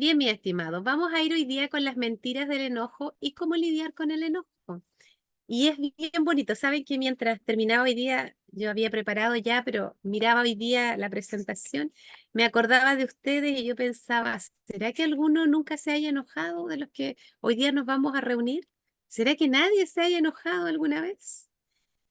Bien, mi estimado, vamos a ir hoy día con las mentiras del enojo y cómo lidiar con el enojo. Y es bien bonito. Saben que mientras terminaba hoy día, yo había preparado ya, pero miraba hoy día la presentación, me acordaba de ustedes y yo pensaba, ¿será que alguno nunca se haya enojado de los que hoy día nos vamos a reunir? ¿Será que nadie se haya enojado alguna vez?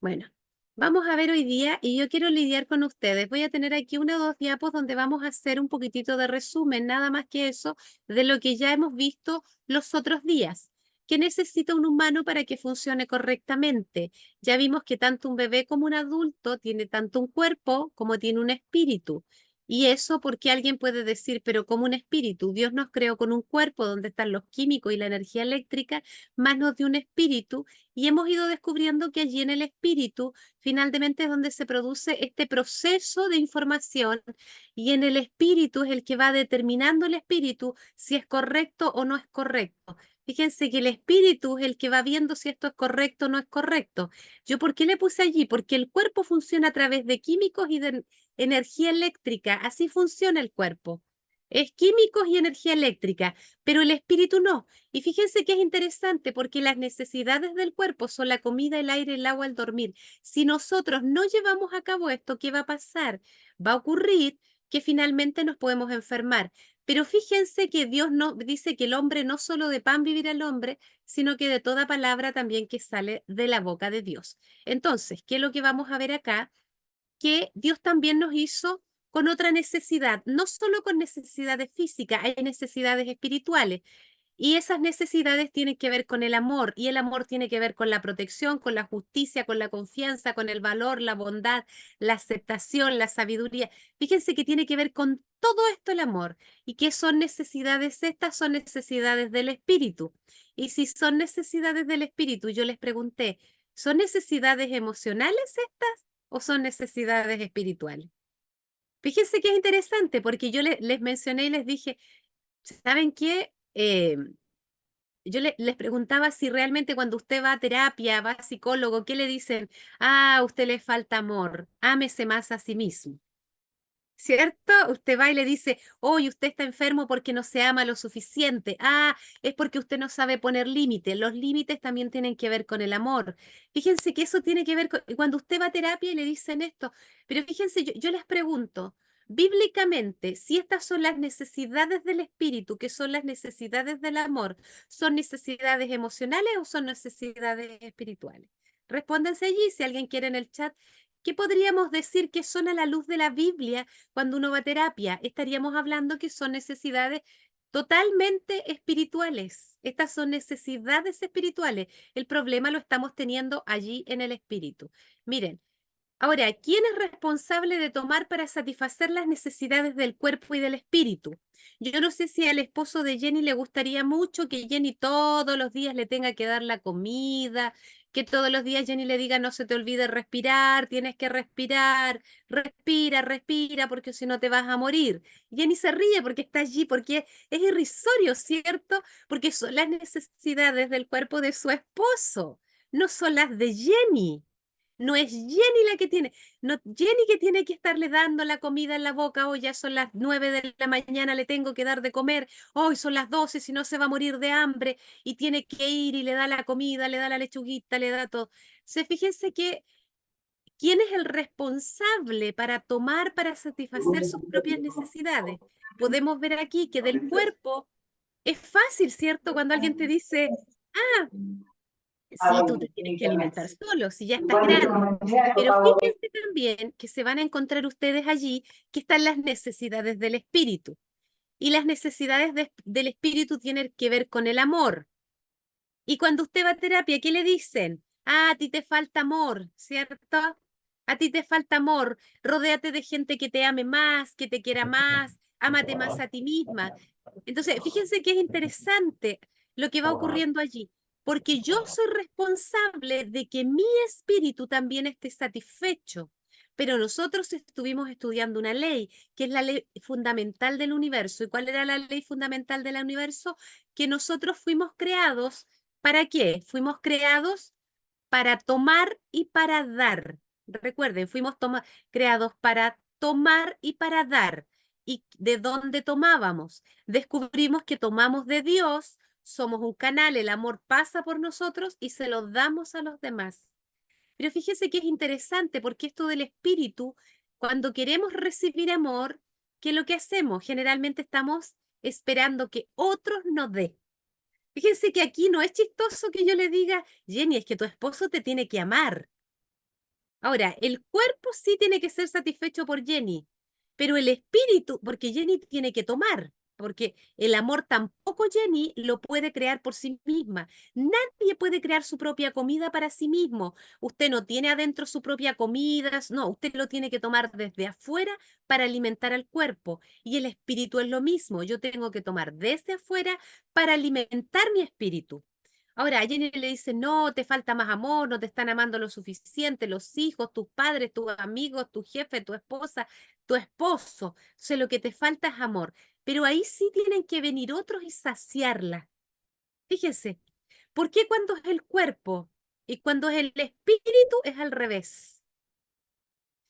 Bueno, vamos a ver hoy día y yo quiero lidiar con ustedes. Voy a tener aquí una o dos diapos donde vamos a hacer un poquitito de resumen, nada más que eso, de lo que ya hemos visto los otros días. ¿Qué necesita un humano para que funcione correctamente? Ya vimos que tanto un bebé como un adulto tiene tanto un cuerpo como tiene un espíritu. Y eso porque alguien puede decir, pero como un espíritu, Dios nos creó con un cuerpo donde están los químicos y la energía eléctrica, más nos dio un espíritu y hemos ido descubriendo que allí en el espíritu finalmente es donde se produce este proceso de información y en el espíritu es el que va determinando el espíritu si es correcto o no es correcto. Fíjense que el espíritu es el que va viendo si esto es correcto o no es correcto. ¿Yo por qué le puse allí? Porque el cuerpo funciona a través de químicos y de energía eléctrica. Así funciona el cuerpo. Es químicos y energía eléctrica, pero el espíritu no. Y fíjense que es interesante porque las necesidades del cuerpo son la comida, el aire, el agua, el dormir. Si nosotros no llevamos a cabo esto, ¿qué va a pasar? Va a ocurrir que finalmente nos podemos enfermar. Pero fíjense que Dios no dice que el hombre no solo de pan vivirá el hombre, sino que de toda palabra también que sale de la boca de Dios. Entonces, ¿qué es lo que vamos a ver acá? Que Dios también nos hizo con otra necesidad, no solo con necesidades físicas, hay necesidades espirituales. Y esas necesidades tienen que ver con el amor, y el amor tiene que ver con la protección, con la justicia, con la confianza, con el valor, la bondad, la aceptación, la sabiduría. Fíjense que tiene que ver con todo esto el amor. ¿Y qué son necesidades? Estas son necesidades del espíritu. Y si son necesidades del espíritu, yo les pregunté, ¿son necesidades emocionales estas o son necesidades espirituales? Fíjense que es interesante porque yo les mencioné y les dije, ¿saben qué? Les preguntaba si realmente cuando usted va a terapia, va a psicólogo, ¿qué le dicen? Ah, a usted le falta amor, ámese más a sí mismo. ¿Cierto? Usted va y le dice, hoy usted está enfermo porque no se ama lo suficiente. Ah, es porque usted no sabe poner límites. Los límites también tienen que ver con el amor. Fíjense que eso tiene que ver con cuando usted va a terapia y le dicen esto. Pero fíjense, yo les pregunto, bíblicamente, si estas son las necesidades del espíritu, que son las necesidades del amor, ¿son necesidades emocionales o son necesidades espirituales? Respóndanse allí si alguien quiere en el chat. ¿Qué podríamos decir que son a la luz de la Biblia cuando uno va a terapia? Estaríamos hablando que son necesidades totalmente espirituales. Estas son necesidades espirituales. El problema lo estamos teniendo allí en el espíritu. Miren, ahora, ¿quién es responsable de tomar para satisfacer las necesidades del cuerpo y del espíritu? Yo no sé si al esposo de Jenny le gustaría mucho que Jenny todos los días le tenga que dar la comida, que todos los días Jenny le diga no se te olvide respirar, tienes que respirar, respira, respira, porque si no te vas a morir. Jenny se ríe porque está allí, porque es irrisorio, ¿cierto? Porque son las necesidades del cuerpo de su esposo, no son las de Jenny. No es Jenny la que tiene, no Jenny que tiene que estarle dando la comida en la boca, hoy ya son las 9 de la mañana, le tengo que dar de comer, hoy son las 12, si no se va a morir de hambre, y tiene que ir y le da la comida, le da la lechuguita, le da todo. Fíjense que, ¿quién es el responsable para tomar, para satisfacer sus propias necesidades? Podemos ver aquí que del cuerpo es fácil, ¿cierto? Cuando alguien te dice, ah, sí, tú te tienes que alimentar solo, si ya estás grande. Pero fíjense también que se van a encontrar ustedes allí que están las necesidades del espíritu. Y las necesidades del espíritu tienen que ver con el amor. Y cuando usted va a terapia, ¿qué le dicen? Ah, a ti te falta amor, ¿cierto? A ti te falta amor. Rodéate de gente que te ame más, que te quiera más, ámate más a ti misma. Entonces, fíjense que es interesante lo que va ocurriendo allí, porque yo soy responsable de que mi espíritu también esté satisfecho. Pero nosotros estuvimos estudiando una ley, que es la ley fundamental del universo. ¿Y cuál era la ley fundamental del universo? Que nosotros fuimos creados, ¿para qué? Fuimos creados para tomar y para dar. Recuerden, fuimos creados para tomar y para dar. ¿Y de dónde tomábamos? Descubrimos que tomamos de Dios, somos un canal, el amor pasa por nosotros y se lo damos a los demás. Pero fíjese que es interesante porque esto del espíritu, cuando queremos recibir amor, ¿qué es lo que hacemos? Generalmente estamos esperando que otros nos den. Fíjense que aquí no es chistoso que yo le diga, Jenny, es que tu esposo te tiene que amar. Ahora, el cuerpo sí tiene que ser satisfecho por Jenny, pero el espíritu, porque Jenny tiene que tomar, porque el amor tampoco Jenny lo puede crear por sí misma. Nadie puede crear su propia comida para sí mismo. Usted no tiene adentro su propia comida, no, usted lo tiene que tomar desde afuera para alimentar al cuerpo. Y el espíritu es lo mismo, yo tengo que tomar desde afuera para alimentar mi espíritu. Ahora, a Jenny le dice, no, te falta más amor, no te están amando lo suficiente, los hijos, tus padres, tus amigos, tu jefe, tu esposa, tu esposo. O sea, lo que te falta es amor. Pero ahí sí tienen que venir otros y saciarla. Fíjense, ¿por qué cuando es el cuerpo y cuando es el espíritu es al revés?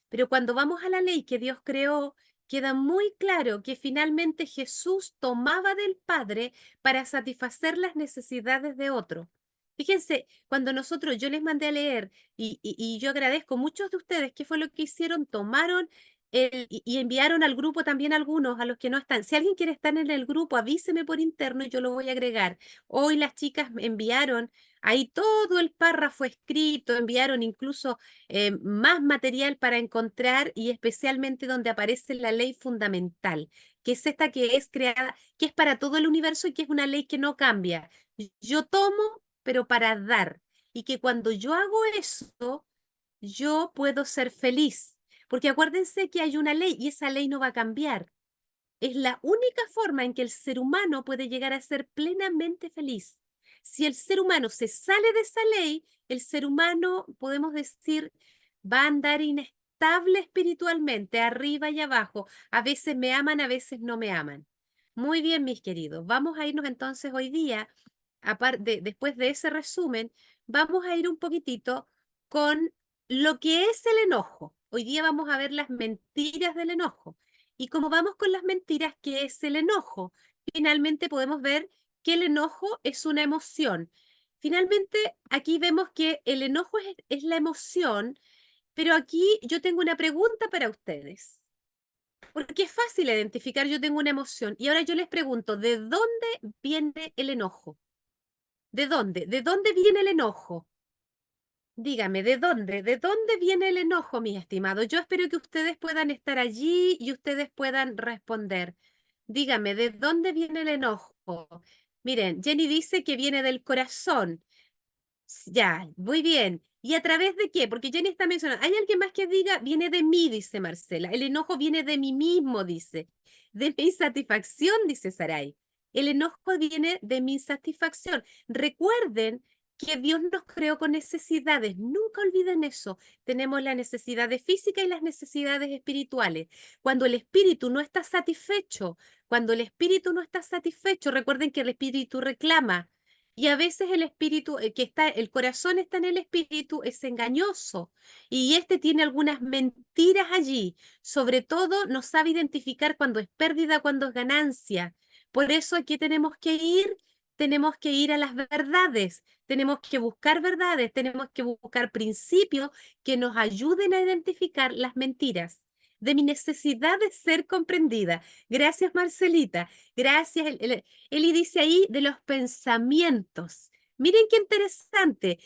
Pero cuando vamos a la ley que Dios creó, queda muy claro que finalmente Jesús tomaba del Padre para satisfacer las necesidades de otro. Fíjense, cuando nosotros, yo les mandé a leer y yo agradezco a muchos de ustedes, ¿qué fue lo que hicieron? Tomaron y enviaron al grupo también algunos, a los que no están. Si alguien quiere estar en el grupo, avíseme por interno y yo lo voy a agregar. Hoy las chicas me enviaron ahí todo el párrafo escrito, enviaron incluso más material para encontrar y especialmente donde aparece la ley fundamental, que es esta que es creada, que es para todo el universo y que es una ley que no cambia. Yo tomo, pero para dar. Y que cuando yo hago eso, yo puedo ser feliz. Porque acuérdense que hay una ley y esa ley no va a cambiar. Es la única forma en que el ser humano puede llegar a ser plenamente feliz. Si el ser humano se sale de esa ley, el ser humano, podemos decir, va a andar inestable espiritualmente, arriba y abajo. A veces me aman, a veces no me aman. Muy bien, mis queridos. Vamos a irnos entonces hoy día, después de ese resumen, vamos a ir un poquitito con lo que es el enojo. Hoy día vamos a ver las mentiras del enojo. Y como vamos con las mentiras, ¿qué es el enojo? Finalmente podemos ver que el enojo es una emoción. Finalmente, aquí vemos que el enojo es la emoción, pero aquí yo tengo una pregunta para ustedes, porque es fácil identificar, yo tengo una emoción, y ahora yo les pregunto, ¿de dónde viene el enojo? ¿De dónde? ¿De dónde viene el enojo? Dígame, ¿de dónde? ¿De dónde viene el enojo, mis estimados? Yo espero que ustedes puedan estar allí y ustedes puedan responder. Dígame, ¿de dónde viene el enojo? Miren, Jenny dice que viene del corazón. Ya, muy bien. ¿Y a través de qué? Porque Jenny está mencionando. ¿Hay alguien más que diga, viene de mí, dice Marcela? El enojo viene de mí mismo, dice. De mi insatisfacción, dice Sarai. El enojo viene de mi insatisfacción. Recuerden que Dios nos creó con necesidades. Nunca olviden eso. Tenemos las necesidades físicas y las necesidades espirituales. Cuando el espíritu no está satisfecho, cuando el espíritu no está satisfecho, recuerden que el espíritu reclama. Y a veces el espíritu, el corazón está en el espíritu, es engañoso. Y este tiene algunas mentiras allí. Sobre todo, no sabe identificar cuando es pérdida, cuando es ganancia. Por eso aquí tenemos que ir a las verdades, tenemos que buscar verdades, tenemos que buscar principios que nos ayuden a identificar las mentiras. De mi necesidad de ser comprendida. Gracias, Marcelita. Gracias. Eli dice ahí de los pensamientos. Miren qué interesante.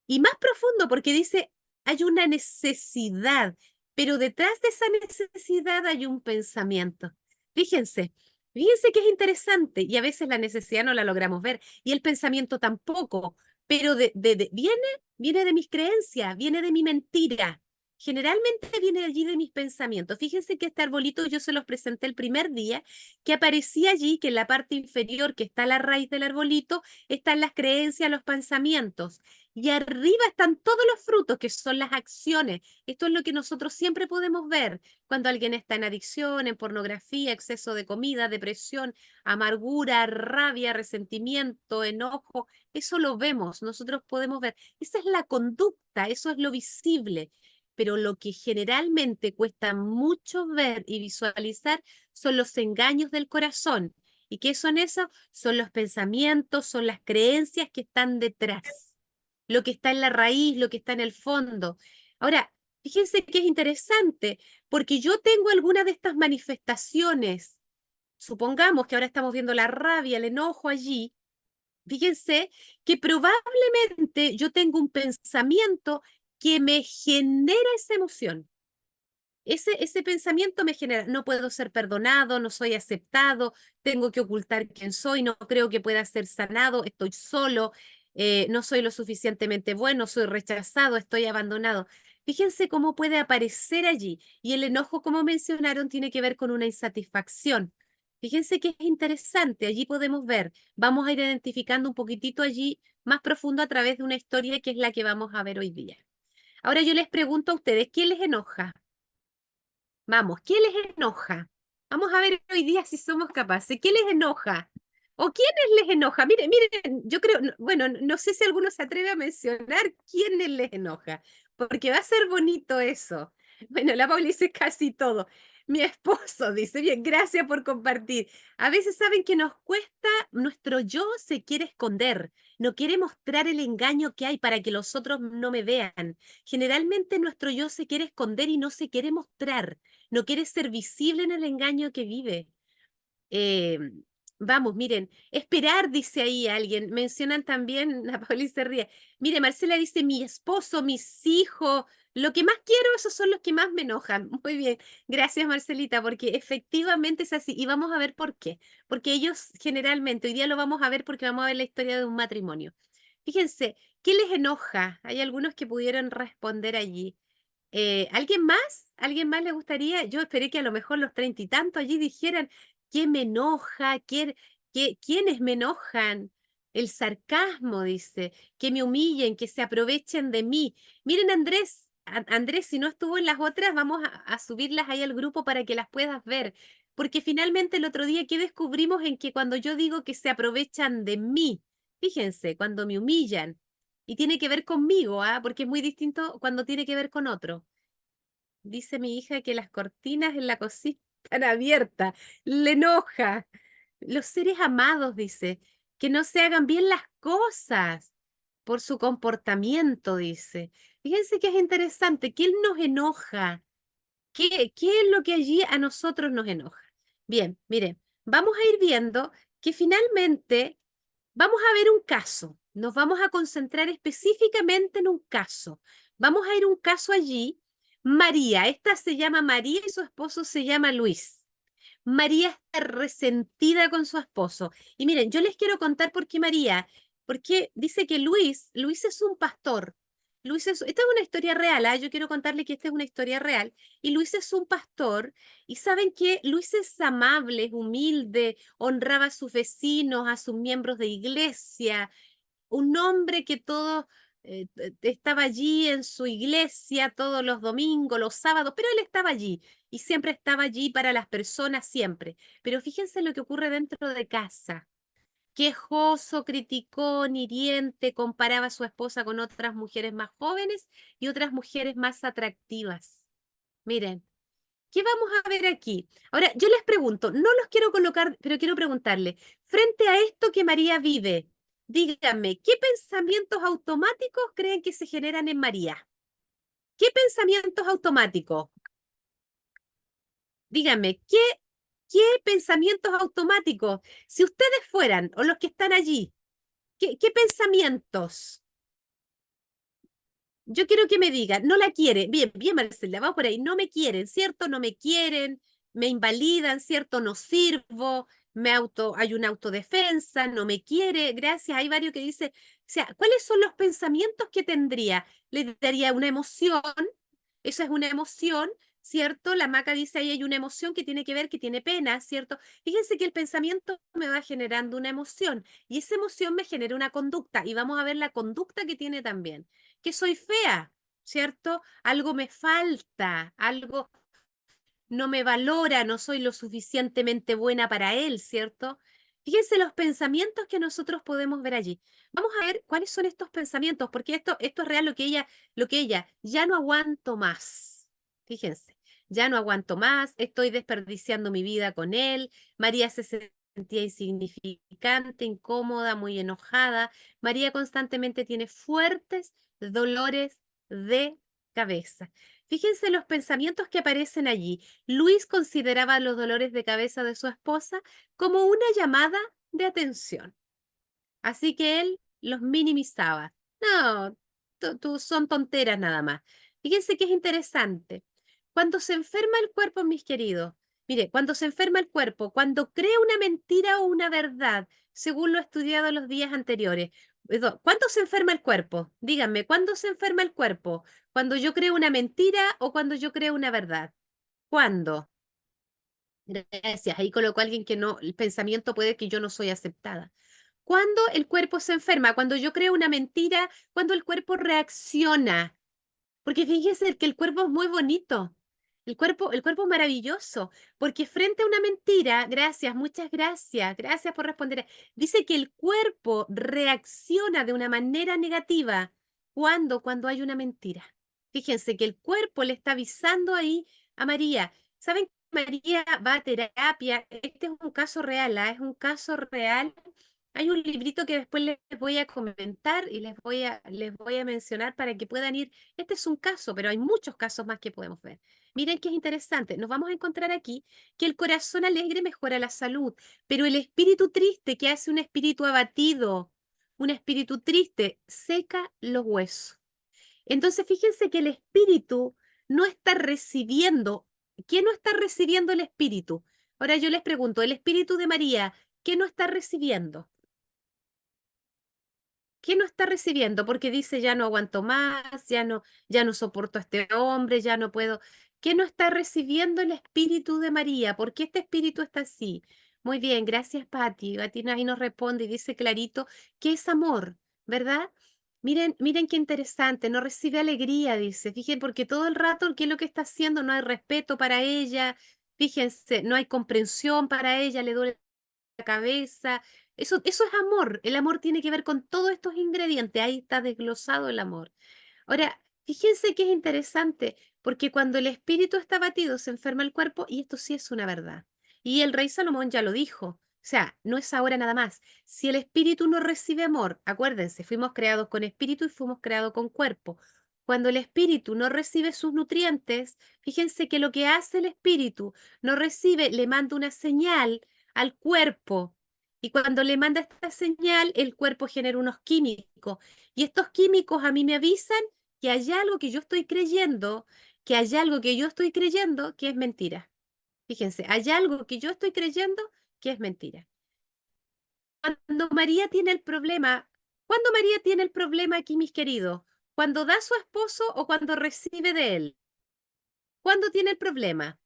Y más profundo porque dice, hay una necesidad, pero detrás de esa necesidad hay un pensamiento. Fíjense, fíjense que es interesante y a veces la necesidad no la logramos ver y el pensamiento tampoco, pero viene de mis creencias, viene de mi mentira. Generalmente viene allí de mis pensamientos. Fíjense que este arbolito yo se los presenté el primer día, que aparecía allí, que en la parte inferior, que está la raíz del arbolito, están las creencias, los pensamientos. Y arriba están todos los frutos, que son las acciones. Esto es lo que nosotros siempre podemos ver cuando alguien está en adicción, en pornografía, exceso de comida, depresión, amargura, rabia, resentimiento, enojo. Eso lo vemos, nosotros podemos ver. Esa es la conducta, eso es lo visible. pero lo que generalmente cuesta mucho ver y visualizar son los engaños del corazón. ¿Y qué son esos? Son los pensamientos, son las creencias que están detrás, lo que está en la raíz, lo que está en el fondo. Ahora, fíjense que es interesante, porque yo tengo algunas de estas manifestaciones. Supongamos que ahora estamos viendo la rabia, el enojo allí. Fíjense que probablemente yo tengo un pensamiento que me genera esa emoción. Ese pensamiento me genera, no puedo ser perdonado, no soy aceptado, tengo que ocultar quién soy, no creo que pueda ser sanado, estoy solo, no soy lo suficientemente bueno, soy rechazado, estoy abandonado. Fíjense cómo puede aparecer allí. Y el enojo, como mencionaron, tiene que ver con una insatisfacción. Fíjense que es interesante, allí podemos ver, vamos a ir identificando un poquitito allí más profundo a través de una historia que es la que vamos a ver hoy día. Ahora yo les pregunto a ustedes, ¿qué les enoja? Vamos, ¿qué les enoja? Vamos a ver hoy día si somos capaces. ¿Qué les enoja? ¿O quiénes les enoja? Miren, miren, yo creo, bueno, no sé si alguno se atreve a mencionar quiénes les enoja, porque va a ser bonito eso. Bueno, la Pauli dice casi todo. Mi esposo dice, bien, gracias por compartir. A veces saben que nos cuesta, nuestro yo se quiere esconder, no quiere mostrar el engaño que hay para que los otros no me vean. Generalmente nuestro yo se quiere esconder y no se quiere mostrar, no quiere ser visible en el engaño que vive. Eh, vamos, miren, esperar, dice ahí alguien. Mencionan también, la Pauli se ríe. Mire, Marcela dice, mi esposo, mis hijos, lo que más quiero, esos son los que más me enojan. Muy bien, gracias Marcelita, porque efectivamente es así. Y vamos a ver por qué. Porque ellos generalmente, hoy día lo vamos a ver porque vamos a ver la historia de un matrimonio. Fíjense, ¿qué les enoja? Hay algunos que pudieron responder allí. ¿Alguien más? ¿Alguien más le gustaría? Yo esperé que a lo mejor los treinta y tantos allí dijeran, ¿qué me enoja? ¿Quiénes me enojan? El sarcasmo, dice, que me humillen, que se aprovechen de mí. Miren, Andrés, Andrés, si no estuvo en las otras, vamos a subirlas ahí al grupo para que las puedas ver. Porque finalmente el otro día, ¿qué descubrimos en que cuando yo digo que se aprovechan de mí? Fíjense, cuando me humillan. Y tiene que ver conmigo, ¿ah? Porque es muy distinto cuando tiene que ver con otro. Dice mi hija que las cortinas en la cocina están abiertas. Le enoja. Los seres amados, dice, que no se hagan bien las cosas por su comportamiento, dice. Fíjense que es interesante, que él nos enoja. ¿Qué es lo que allí a nosotros nos enoja? Bien, miren, vamos a ir viendo que finalmente vamos a ver un caso. Nos vamos a concentrar específicamente en un caso. Vamos a ir un caso allí. María, esta se llama María y su esposo se llama Luis. María está resentida con su esposo. Y miren, yo les quiero contar por qué María, porque dice que Luis es un pastor. Esta es una historia real, ¿ah? Yo quiero contarle que esta es una historia real. Y Luis es un pastor, y saben que Luis es amable, es humilde, honraba a sus vecinos, a sus miembros de iglesia, un hombre que todo estaba allí en su iglesia todos los domingos, los sábados, pero él estaba allí y siempre estaba allí para las personas, siempre. Pero fíjense lo que ocurre dentro de casa. Quejoso, criticón, hiriente, comparaba a su esposa con otras mujeres más jóvenes y otras mujeres más atractivas. Miren, ¿qué vamos a ver aquí? Ahora, yo les pregunto, no los quiero colocar, pero quiero preguntarle, frente a esto que María vive, díganme, ¿qué pensamientos automáticos creen que se generan en María? ¿Qué pensamientos automáticos? Díganme, ¿qué pensamientos automáticos? Si ustedes fueran, o los que están allí, ¿qué pensamientos? Yo quiero que me digan, no la quieren. Bien, bien, Marcela, vamos por ahí. No me quieren, ¿cierto? No me quieren, me invalidan, ¿cierto? No sirvo, hay una autodefensa, no me quiere, gracias. Hay varios que dicen, o sea, ¿cuáles son los pensamientos que tendría? Le daría una emoción, eso es una emoción, ¿cierto? La Maca dice ahí hay una emoción que tiene que ver, que tiene pena, ¿cierto? Fíjense que el pensamiento me va generando una emoción y esa emoción me genera una conducta y vamos a ver la conducta que tiene también que soy fea, ¿cierto? Algo me falta, algo no me valora, no soy lo suficientemente buena para él, ¿cierto? Fíjense los pensamientos que nosotros podemos ver allí. Vamos a ver cuáles son estos pensamientos, porque esto es real lo que ella, ya no aguanto más. Fíjense, ya no aguanto más, estoy desperdiciando mi vida con él. María se sentía insignificante, incómoda, muy enojada. María constantemente tiene fuertes dolores de cabeza. Fíjense los pensamientos que aparecen allí. Luis consideraba los dolores de cabeza de su esposa como una llamada de atención. Así que él los minimizaba. No, son tonteras nada más. Fíjense que es interesante. Cuando se enferma el cuerpo, mis queridos, mire, cuando se enferma el cuerpo, cuando cree una mentira o una verdad, según lo estudiado los días anteriores, ¿cuándo se enferma el cuerpo? Díganme, ¿cuándo se enferma el cuerpo? ¿Cuando yo creo una mentira o cuando yo creo una verdad? ¿Cuándo? Gracias. Ahí colocó a alguien que no, el pensamiento puede que yo no soy aceptada. Cuando el cuerpo se enferma, cuando yo creo una mentira, cuando el cuerpo reacciona. Porque fíjese que el cuerpo es muy bonito. El cuerpo es maravilloso. Porque frente a una mentira, gracias, muchas gracias, gracias por responder. Dice que el cuerpo reacciona de una manera negativa cuando hay una mentira. Fíjense que el cuerpo le está avisando ahí a María. ¿Saben? María va a terapia. Este es un caso real, ¿ah? Es un caso real. Hay un librito que después les voy a comentar y les voy a mencionar para que puedan ir. Este es un caso, pero hay muchos casos más que podemos ver. Miren qué es interesante. Nos vamos a encontrar aquí que el corazón alegre mejora la salud, pero el espíritu triste que hace un espíritu abatido, un espíritu triste, seca los huesos. Entonces, fíjense que el espíritu no está recibiendo. ¿Qué no está recibiendo el espíritu? Ahora yo les pregunto, el espíritu de María, ¿qué no está recibiendo? ¿Qué no está recibiendo? Porque dice, ya no aguanto más, ya no soporto a este hombre, ya no puedo. ¿Qué no está recibiendo el espíritu de María? ¿Por qué este espíritu está así? Muy bien, gracias, Patti. Patti ahí nos responde y dice clarito que es amor, ¿verdad? Miren, miren qué interesante, no recibe alegría, dice. Fíjense, porque todo el rato, ¿qué es lo que está haciendo? No hay respeto para ella. Fíjense, no hay comprensión para ella, le duele la cabeza. Eso es amor. El amor tiene que ver con todos estos ingredientes. Ahí está desglosado el amor. Ahora, fíjense que es interesante, porque cuando el espíritu está abatido se enferma el cuerpo y esto sí es una verdad. Y el rey Salomón ya lo dijo. O sea, no es ahora nada más. Si el espíritu no recibe amor, acuérdense, fuimos creados con espíritu y fuimos creados con cuerpo. Cuando el espíritu no recibe sus nutrientes, fíjense que lo que hace el espíritu no recibe, le manda una señal al cuerpo. Y cuando le manda esta señal, el cuerpo genera unos químicos. Y estos químicos a mí me avisan que hay algo que yo estoy creyendo, que hay algo que yo estoy creyendo que es mentira. Fíjense, hay algo que yo estoy creyendo que es mentira. Cuando María tiene el problema, ¿cuándo María tiene el problema aquí, mis queridos? ¿Cuando da a su esposo o cuando recibe de él? ¿Cuándo tiene el problema?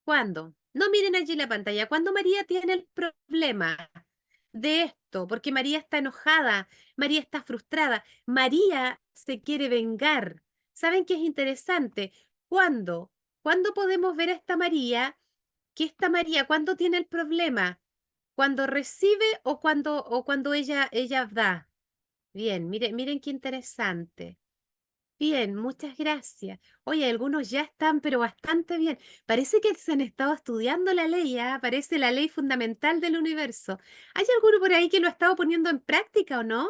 ¿Cuándo? No miren allí la pantalla. ¿Cuándo María tiene el problema de esto? Porque María está enojada, María está frustrada, María se quiere vengar. ¿Saben qué es interesante? ¿Cuándo? ¿Cuándo podemos ver a esta María? Que esta María, ¿cuándo tiene el problema? ¿Cuando recibe o cuando ella da? Bien, miren, miren qué interesante. Bien, muchas gracias. Oye, algunos ya están, pero bastante bien. Parece que se han estado estudiando la ley, ¿ah? Parece la ley fundamental del universo. ¿Hay alguno por ahí que lo ha estado poniendo en práctica o no?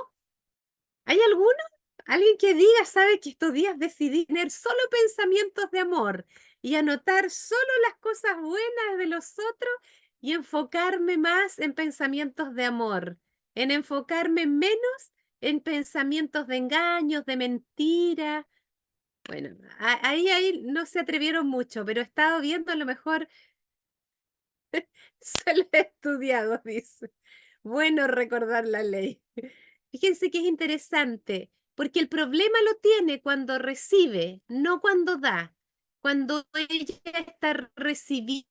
¿Hay alguno? Alguien que diga, sabe que estos días decidí tener solo pensamientos de amor y anotar solo las cosas buenas de los otros y enfocarme más en pensamientos de amor, en enfocarme menos en pensamientos de engaños, de mentira. Bueno, ahí no se atrevieron mucho, pero he estado viendo a lo mejor, se lo he estudiado, dice. Bueno recordar la ley. Fíjense que es interesante, porque el problema lo tiene cuando recibe, no cuando da. Cuando ella está recibiendo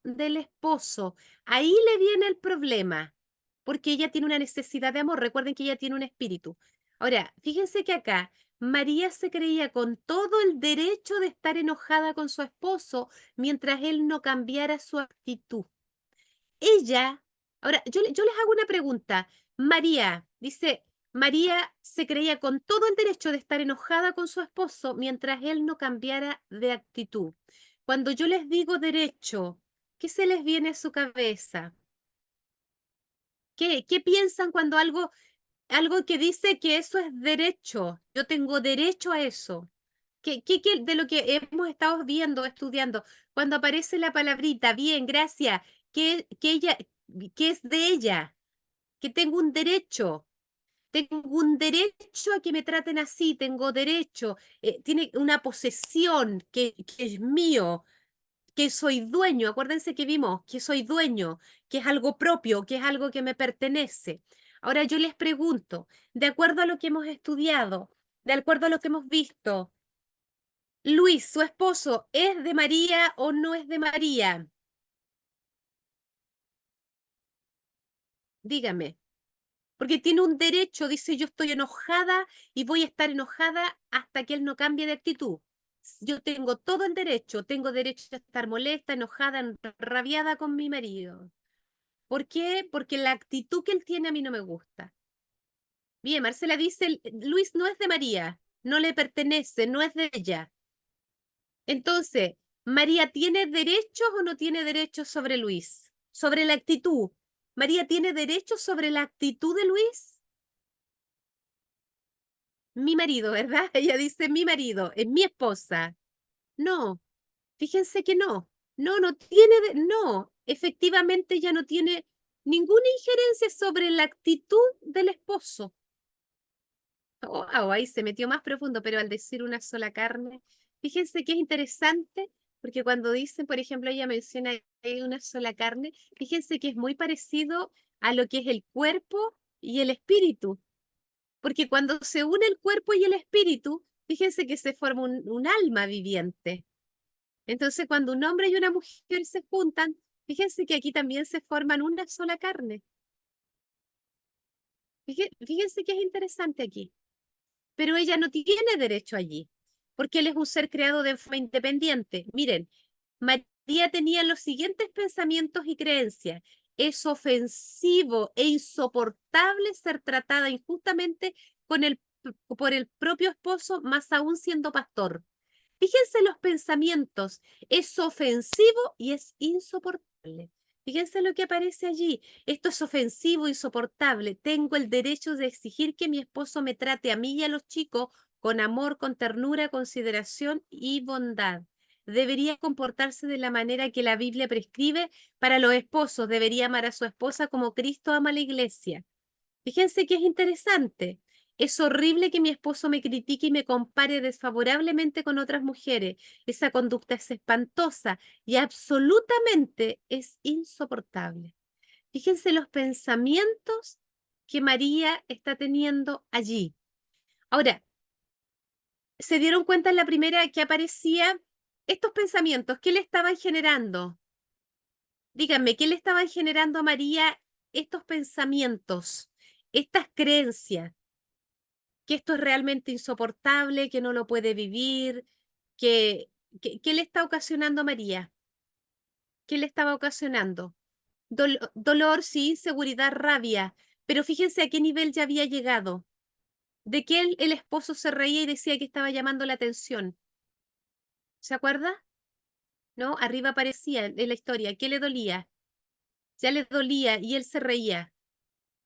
del esposo, ahí le viene el problema, porque ella tiene una necesidad de amor. Recuerden que ella tiene un espíritu. Ahora, fíjense que acá María se creía con todo el derecho de estar enojada con su esposo mientras él no cambiara su actitud. Ella Ahora, yo les hago una pregunta. María, dice, María se creía con todo el derecho de estar enojada con su esposo mientras él no cambiara de actitud. Cuando yo les digo derecho, ¿qué se les viene a su cabeza? ¿Qué piensan cuando algo que dice que eso es derecho? Yo tengo derecho a eso. ¿Qué de lo que hemos estado viendo, estudiando, cuando aparece la palabrita, bien, gracias, que es de ella, que tengo un derecho a que me traten así, tengo derecho, tiene una posesión que es mío, que soy dueño, acuérdense que vimos que soy dueño, que es algo propio, que es algo que me pertenece. Ahora yo les pregunto, de acuerdo a lo que hemos estudiado, de acuerdo a lo que hemos visto, Luis, su esposo, ¿es de María o no es de María? Dígame, porque tiene un derecho, dice yo estoy enojada y voy a estar enojada hasta que él no cambie de actitud. Yo tengo todo el derecho, tengo derecho a estar molesta, enojada, rabiada con mi marido. ¿Por qué? Porque la actitud que él tiene a mí no me gusta. Bien, Marcela dice, Luis no es de María, no le pertenece, no es de ella. Entonces, ¿María tiene derechos o no tiene derechos sobre Luis? Sobre la actitud. ¿María tiene derechos sobre la actitud de Luis? Mi marido, ¿verdad? Ella dice mi marido, es mi esposa. No, fíjense que no. No tiene, no, efectivamente ya no tiene ninguna injerencia sobre la actitud del esposo. Ahí se metió más profundo, pero al decir una sola carne, fíjense que es interesante, porque cuando dicen, por ejemplo, ella menciona ahí una sola carne, fíjense que es muy parecido a lo que es el cuerpo y el espíritu, porque cuando se une el cuerpo y el espíritu, fíjense que se forma un alma viviente. Entonces, cuando un hombre y una mujer se juntan, fíjense que aquí también se forman una sola carne. Fíjense que es interesante aquí. Pero ella no tiene derecho allí, porque él es un ser creado de forma independiente. Miren, María tenía los siguientes pensamientos y creencias. Es ofensivo e insoportable ser tratada injustamente con por el propio esposo, más aún siendo pastor. Fíjense los pensamientos, es ofensivo y es insoportable. Fíjense lo que aparece allí. Esto es ofensivo, insoportable. Tengo el derecho de exigir que mi esposo me trate a mí y a los chicos con amor, con ternura, consideración y bondad. Debería comportarse de la manera que la Biblia prescribe para los esposos. Debería amar a su esposa como Cristo ama a la iglesia. Fíjense que es interesante. Es horrible que mi esposo me critique y me compare desfavorablemente con otras mujeres. Esa conducta es espantosa y absolutamente es insoportable. Fíjense los pensamientos que María está teniendo allí. Ahora, ¿se dieron cuenta en la primera que aparecía estos pensamientos? ¿Qué le estaban generando? Díganme, ¿qué le estaban generando a María estos pensamientos, estas creencias? Que esto es realmente insoportable, que no lo puede vivir, ¿qué le está ocasionando a María? ¿Qué le estaba ocasionando? Dolor, sí, inseguridad, rabia, pero fíjense a qué nivel ya había llegado. De que el esposo se reía y decía que estaba llamando la atención. ¿Se acuerda? ¿No? Arriba aparecía en la historia. ¿Qué le dolía? Ya le dolía y él se reía.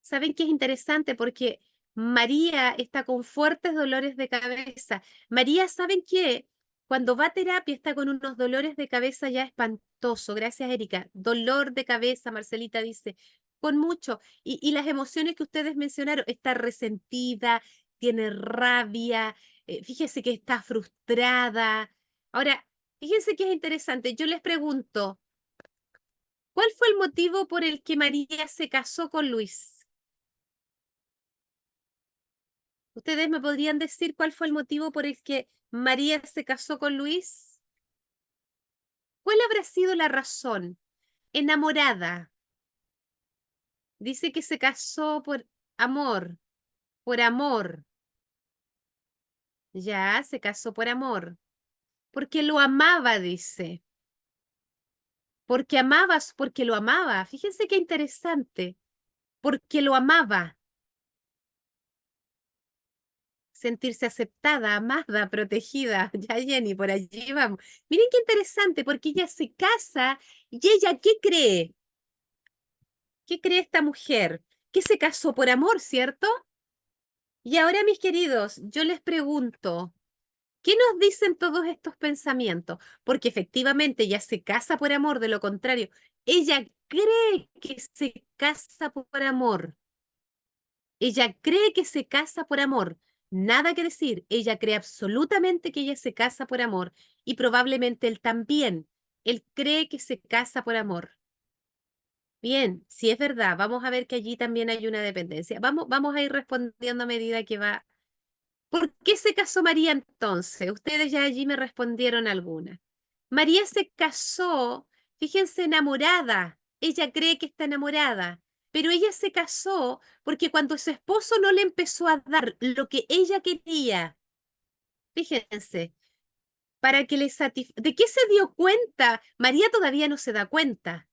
¿Saben qué es interesante? Porque María está con fuertes dolores de cabeza. María, ¿saben qué? Cuando va a terapia está con unos dolores de cabeza ya espantoso. Gracias, Erika. Dolor de cabeza, Marcelita dice, con mucho. Y las emociones que ustedes mencionaron, está resentida, tiene rabia, fíjese que está frustrada. Ahora, fíjense que es interesante. Yo les pregunto, ¿cuál fue el motivo por el que María se casó con Luis? ¿Ustedes me podrían decir cuál fue el motivo por el que María se casó con Luis? ¿Cuál habrá sido la razón? Enamorada. Dice que se casó amor, por amor. Ya, se casó por amor. Porque lo amaba, dice. Porque amabas, porque lo amaba. Fíjense qué interesante. Porque lo amaba. Sentirse aceptada, amada, protegida. Ya, Jenny, por allí vamos. Miren qué interesante, porque ella se casa y ella, ¿qué cree? ¿Qué cree esta mujer? Que se casó por amor, ¿cierto? Y ahora, mis queridos, yo les pregunto, ¿qué nos dicen todos estos pensamientos? Porque efectivamente ella se casa por amor, de lo contrario, ella cree que se casa por amor. Ella cree que se casa por amor. Nada que decir, ella cree absolutamente que ella se casa por amor y probablemente él también. Él cree que se casa por amor. Bien, si es verdad, vamos a ver que allí también hay una dependencia. Vamos a ir respondiendo a medida que va. ¿Por qué se casó María entonces? Ustedes ya allí me respondieron algunas. María se casó, fíjense, enamorada. Ella cree que está enamorada, pero ella se casó porque cuando su esposo no le empezó a dar lo que ella quería, fíjense, para que le satisfaga. ¿De qué se dio cuenta? María todavía no se da cuenta.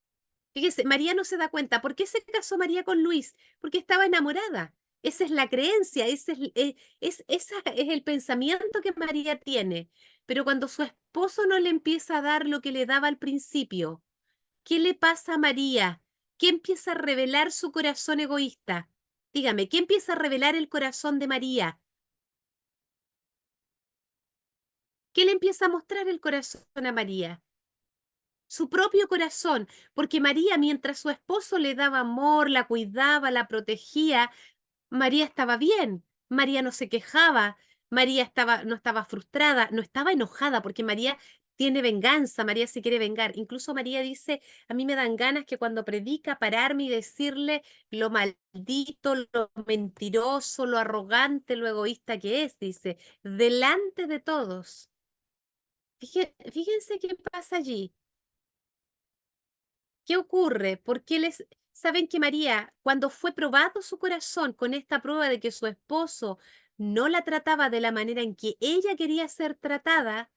Fíjese, María no se da cuenta. ¿Por qué se casó María con Luis? Porque estaba enamorada. Esa es la creencia, esa es el pensamiento que María tiene. Pero cuando su esposo no le empieza a dar lo que le daba al principio, ¿qué le pasa a María? ¿Qué empieza a revelar su corazón egoísta? Dígame, ¿qué empieza a revelar el corazón de María? ¿Qué le empieza a mostrar el corazón a María? Su propio corazón, porque María, mientras su esposo le daba amor, la cuidaba, la protegía, María estaba bien, María no se quejaba, María no estaba frustrada, no estaba enojada, porque María tiene venganza, María se quiere vengar. Incluso María dice, a mí me dan ganas que cuando predica pararme y decirle lo maldito, lo mentiroso, lo arrogante, lo egoísta que es, dice, delante de todos. Fíjense qué pasa allí. ¿Qué ocurre? ¿Por qué les... Saben que María, cuando fue probado su corazón con esta prueba de que su esposo no la trataba de la manera en que ella quería ser tratada,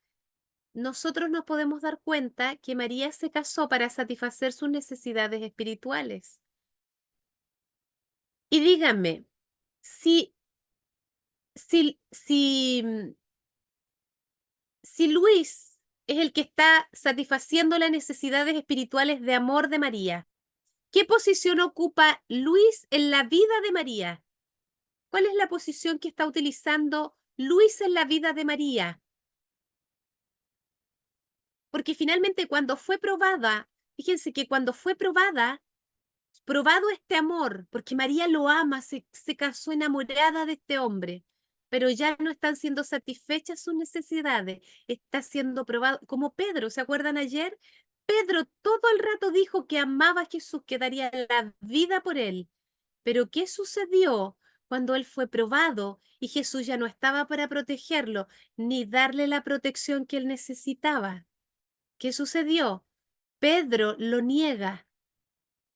nosotros nos podemos dar cuenta que María se casó para satisfacer sus necesidades espirituales. Y díganme, si, si, si, si Luis es el que está satisfaciendo las necesidades espirituales de amor de María, ¿qué posición ocupa Luis en la vida de María? ¿Cuál es la posición que está utilizando Luis en la vida de María? Porque finalmente cuando fue probada, fíjense que cuando fue probado este amor, porque María lo ama, se casó enamorada de este hombre, pero ya no están siendo satisfechas sus necesidades, está siendo probado, como Pedro, ¿se acuerdan ayer? Pedro todo el rato dijo que amaba a Jesús, que daría la vida por él. Pero ¿qué sucedió cuando él fue probado y Jesús ya no estaba para protegerlo ni darle la protección que él necesitaba? ¿Qué sucedió? Pedro lo niega.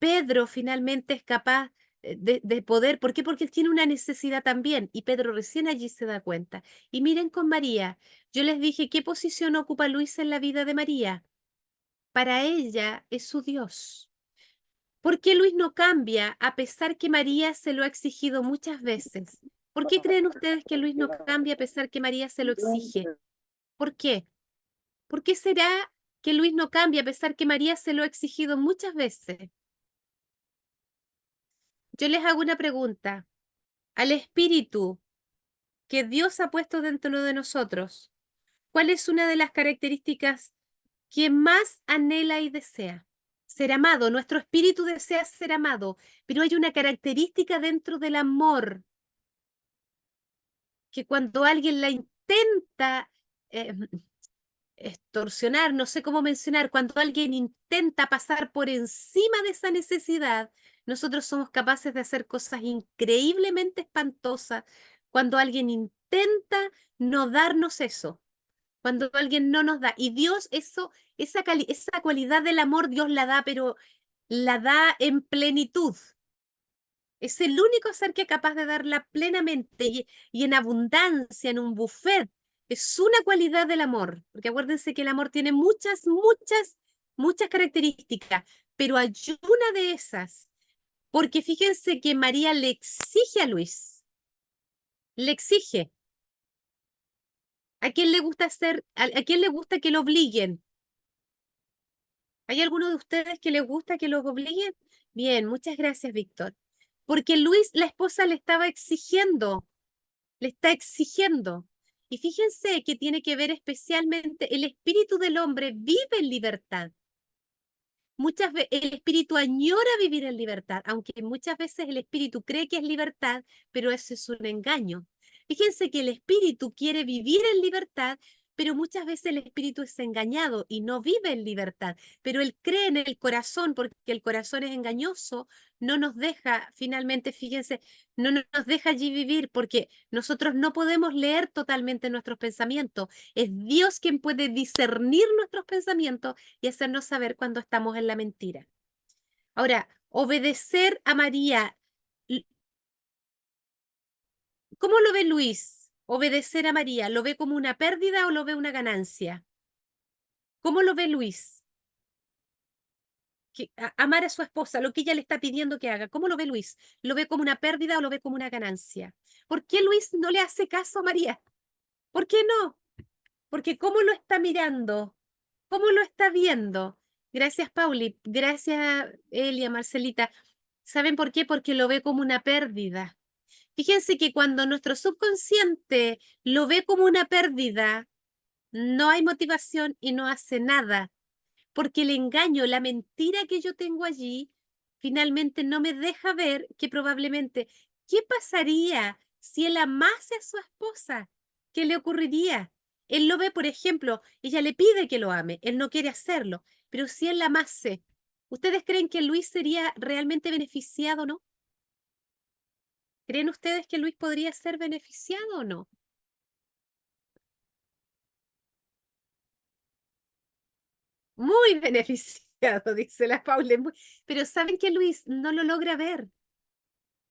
Pedro finalmente es capaz de poder. ¿Por qué? Porque él tiene una necesidad también y Pedro recién allí se da cuenta. Y miren con María, yo les dije, ¿qué posición ocupa Luisa en la vida de María? Para ella es su Dios. ¿Por qué Luis no cambia a pesar que María se lo ha exigido muchas veces? ¿Por qué creen ustedes que Luis no cambia a pesar que María se lo exige? ¿Por qué? ¿Por qué será que Luis no cambia a pesar que María se lo ha exigido muchas veces? Yo les hago una pregunta. Al espíritu que Dios ha puesto dentro de nosotros, ¿cuál es una de las características que más anhela y desea? Ser amado. Nuestro espíritu desea ser amado, pero hay una característica dentro del amor que cuando alguien la intenta eh, extorsionar, no sé cómo mencionar, cuando alguien intenta pasar por encima de esa necesidad, nosotros somos capaces de hacer cosas increíblemente espantosas cuando alguien intenta no darnos eso, cuando alguien no nos da. Y Dios eso, esa cualidad del amor, Dios la da, pero la da en plenitud. Es el único ser que es capaz de darla plenamente y en abundancia, en un buffet. Es una cualidad del amor, porque acuérdense que el amor tiene muchas, muchas. muchas características, pero hay una de esas, porque fíjense que María le exige a Luis, le exige. ¿A quién le gusta hacer, a quién le gusta que lo obliguen? ¿Hay alguno de ustedes que le gusta que los obliguen? Bien, muchas gracias, Víctor. Porque Luis, la esposa, le estaba exigiendo, le está exigiendo. Y fíjense que tiene que ver especialmente, el espíritu del hombre vive en libertad. Muchas veces el espíritu añora vivir en libertad, aunque muchas veces el espíritu cree que es libertad, pero eso es un engaño. Fíjense que el espíritu quiere vivir en libertad, pero muchas veces el espíritu es engañado y no vive en libertad, pero él cree en el corazón porque el corazón es engañoso, no nos deja, finalmente, fíjense, no nos deja allí vivir porque nosotros no podemos leer totalmente nuestros pensamientos. Es Dios quien puede discernir nuestros pensamientos y hacernos saber cuando estamos en la mentira. Ahora, obedecer a María, ¿cómo lo ve Luis? Obedecer a María, ¿lo ve como una pérdida o lo ve una ganancia? ¿Cómo lo ve Luis? Amar a su esposa, lo que ella le está pidiendo que haga. ¿Cómo lo ve Luis? ¿Lo ve como una pérdida o lo ve como una ganancia? ¿Por qué Luis no le hace caso a María? ¿Por qué no? Porque ¿cómo lo está mirando? ¿Cómo lo está viendo? Gracias, Pauli. Gracias, Elia, Marcelita. ¿Saben por qué? Porque lo ve como una pérdida. Fíjense que cuando nuestro subconsciente lo ve como una pérdida, no hay motivación y no hace nada, porque el engaño, la mentira que yo tengo allí, finalmente no me deja ver que probablemente, ¿qué pasaría si él amase a su esposa? ¿Qué le ocurriría? Él lo ve, por ejemplo, ella le pide que lo ame, él no quiere hacerlo, pero si él la amase, ¿ustedes creen que Luis sería realmente beneficiado o no? ¿Creen ustedes que Luis podría ser beneficiado o no? Muy beneficiado, dice la Paula. Pero ¿saben que Luis no lo logra ver?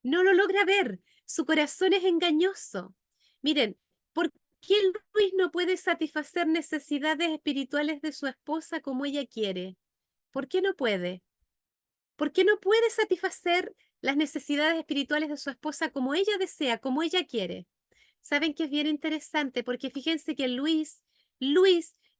No lo logra ver. Su corazón es engañoso. Miren, ¿por qué Luis no puede satisfacer necesidades espirituales de su esposa como ella quiere? ¿Por qué no puede? ¿Por qué no puede satisfacer las necesidades espirituales de su esposa como ella desea, como ella quiere? Saben que es bien interesante porque fíjense que Luis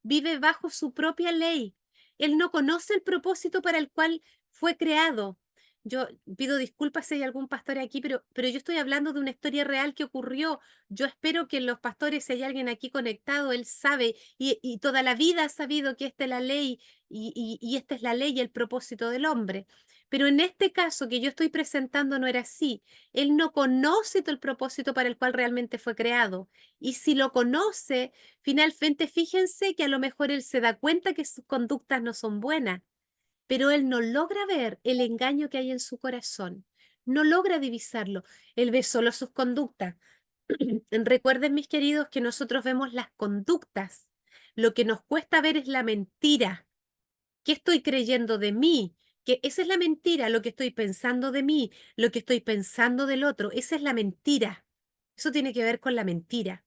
vive bajo su propia ley. Él no conoce el propósito para el cual fue creado. Yo pido disculpas si hay algún pastor aquí, pero yo estoy hablando de una historia real que ocurrió. Yo espero que los pastores, si hay alguien aquí conectado, él sabe y toda la vida ha sabido que esta es la ley y esta es la ley y el propósito del hombre. Pero en este caso que yo estoy presentando no era así. Él no conoce todo el propósito para el cual realmente fue creado. Y si lo conoce, finalmente fíjense que a lo mejor él se da cuenta que sus conductas no son buenas, pero él no logra ver el engaño que hay en su corazón. No logra divisarlo. Él ve solo sus conductas. Recuerden, mis queridos, que nosotros vemos las conductas. Lo que nos cuesta ver es la mentira. ¿Qué estoy creyendo de mí? Que esa es la mentira, lo que estoy pensando de mí, lo que estoy pensando del otro, esa es la mentira. Eso tiene que ver con la mentira.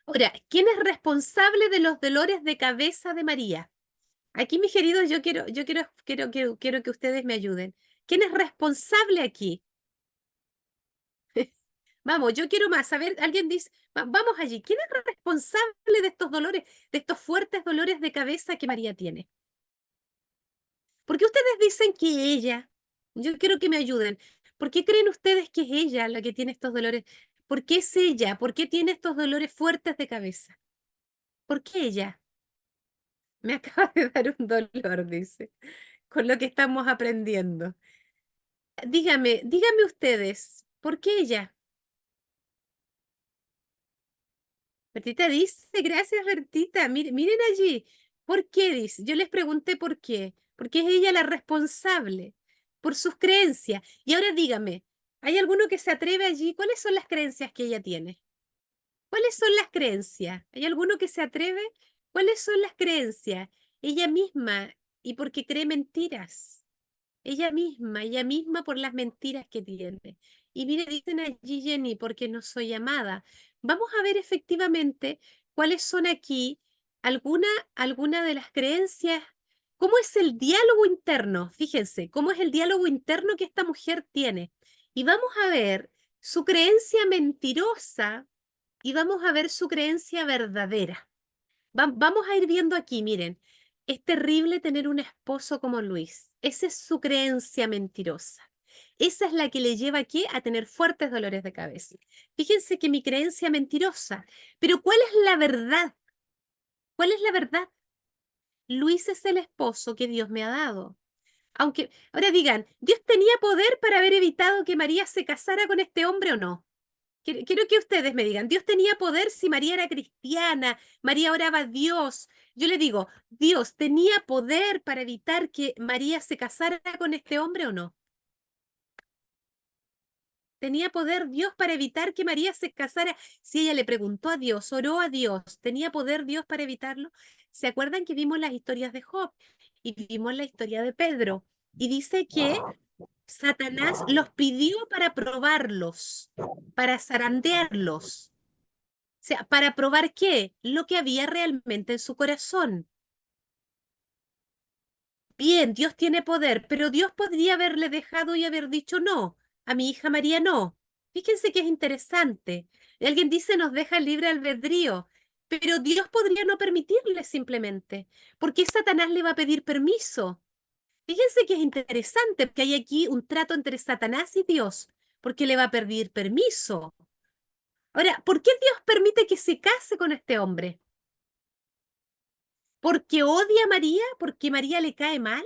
Ahora, ¿quién es responsable de los dolores de cabeza de María? Aquí, mis queridos, quiero que ustedes me ayuden. ¿Quién es responsable aquí? Vamos, yo quiero más. A ver, alguien dice, vamos allí. ¿Quién es responsable de estos dolores, de estos fuertes dolores de cabeza que María tiene? ¿Por qué ustedes dicen que ella? Yo quiero que me ayuden. ¿Por qué creen ustedes que es ella la que tiene estos dolores? ¿Por qué es ella? ¿Por qué tiene estos dolores fuertes de cabeza? ¿Por qué ella? Me acaba de dar un dolor, dice, con lo que estamos aprendiendo. Dígame ustedes, ¿por qué ella? Bertita dice, gracias Bertita, miren allí. ¿Por qué dice? Yo les pregunté por qué. Porque es ella la responsable por sus creencias. Y ahora dígame, ¿hay alguno que se atreve allí? ¿Cuáles son las creencias que ella tiene? ¿Cuáles son las creencias? ¿Hay alguno que se atreve? ¿Cuáles son las creencias? Ella misma, y porque cree mentiras. Ella misma por las mentiras que tiene. Y mire, dicen allí Jenny, porque no soy amada. Vamos a ver efectivamente cuáles son aquí alguna, alguna de las creencias. ¿Cómo es el diálogo interno? Fíjense, ¿cómo es el diálogo interno que esta mujer tiene? Y vamos a ver su creencia mentirosa y vamos a ver su creencia verdadera. Vamos a ir viendo aquí, miren, es terrible tener un esposo como Luis. Esa es su creencia mentirosa. Esa es la que le lleva aquí a tener fuertes dolores de cabeza. Fíjense que mi creencia mentirosa, pero ¿cuál es la verdad? ¿Cuál es la verdad? Luis es el esposo que Dios me ha dado. Aunque, ahora digan, ¿Dios tenía poder para haber evitado que María se casara con este hombre o no? Quiero que ustedes me digan, ¿Dios tenía poder si María era cristiana? María oraba a Dios. Yo le digo, ¿Dios tenía poder para evitar que María se casara con este hombre o no? ¿Tenía poder Dios para evitar que María se casara? Si ella le preguntó a Dios, oró a Dios, ¿tenía poder Dios para evitarlo? ¿Se acuerdan que vimos las historias de Job y vimos la historia de Pedro? Y dice que Satanás los pidió para probarlos, para zarandearlos. O sea, ¿para probar qué? Lo que había realmente en su corazón. Bien, Dios tiene poder, pero Dios podría haberle dejado y haber dicho no, a mi hija María no. Fíjense que es interesante. Y alguien dice nos deja libre albedrío, pero Dios podría no permitirle simplemente. ¿Por qué Satanás le va a pedir permiso? Fíjense que es interesante porque hay aquí un trato entre Satanás y Dios, porque le va a pedir permiso. Ahora, ¿por qué Dios permite que se case con este hombre? ¿Porque odia a María? ¿Porque María le cae mal?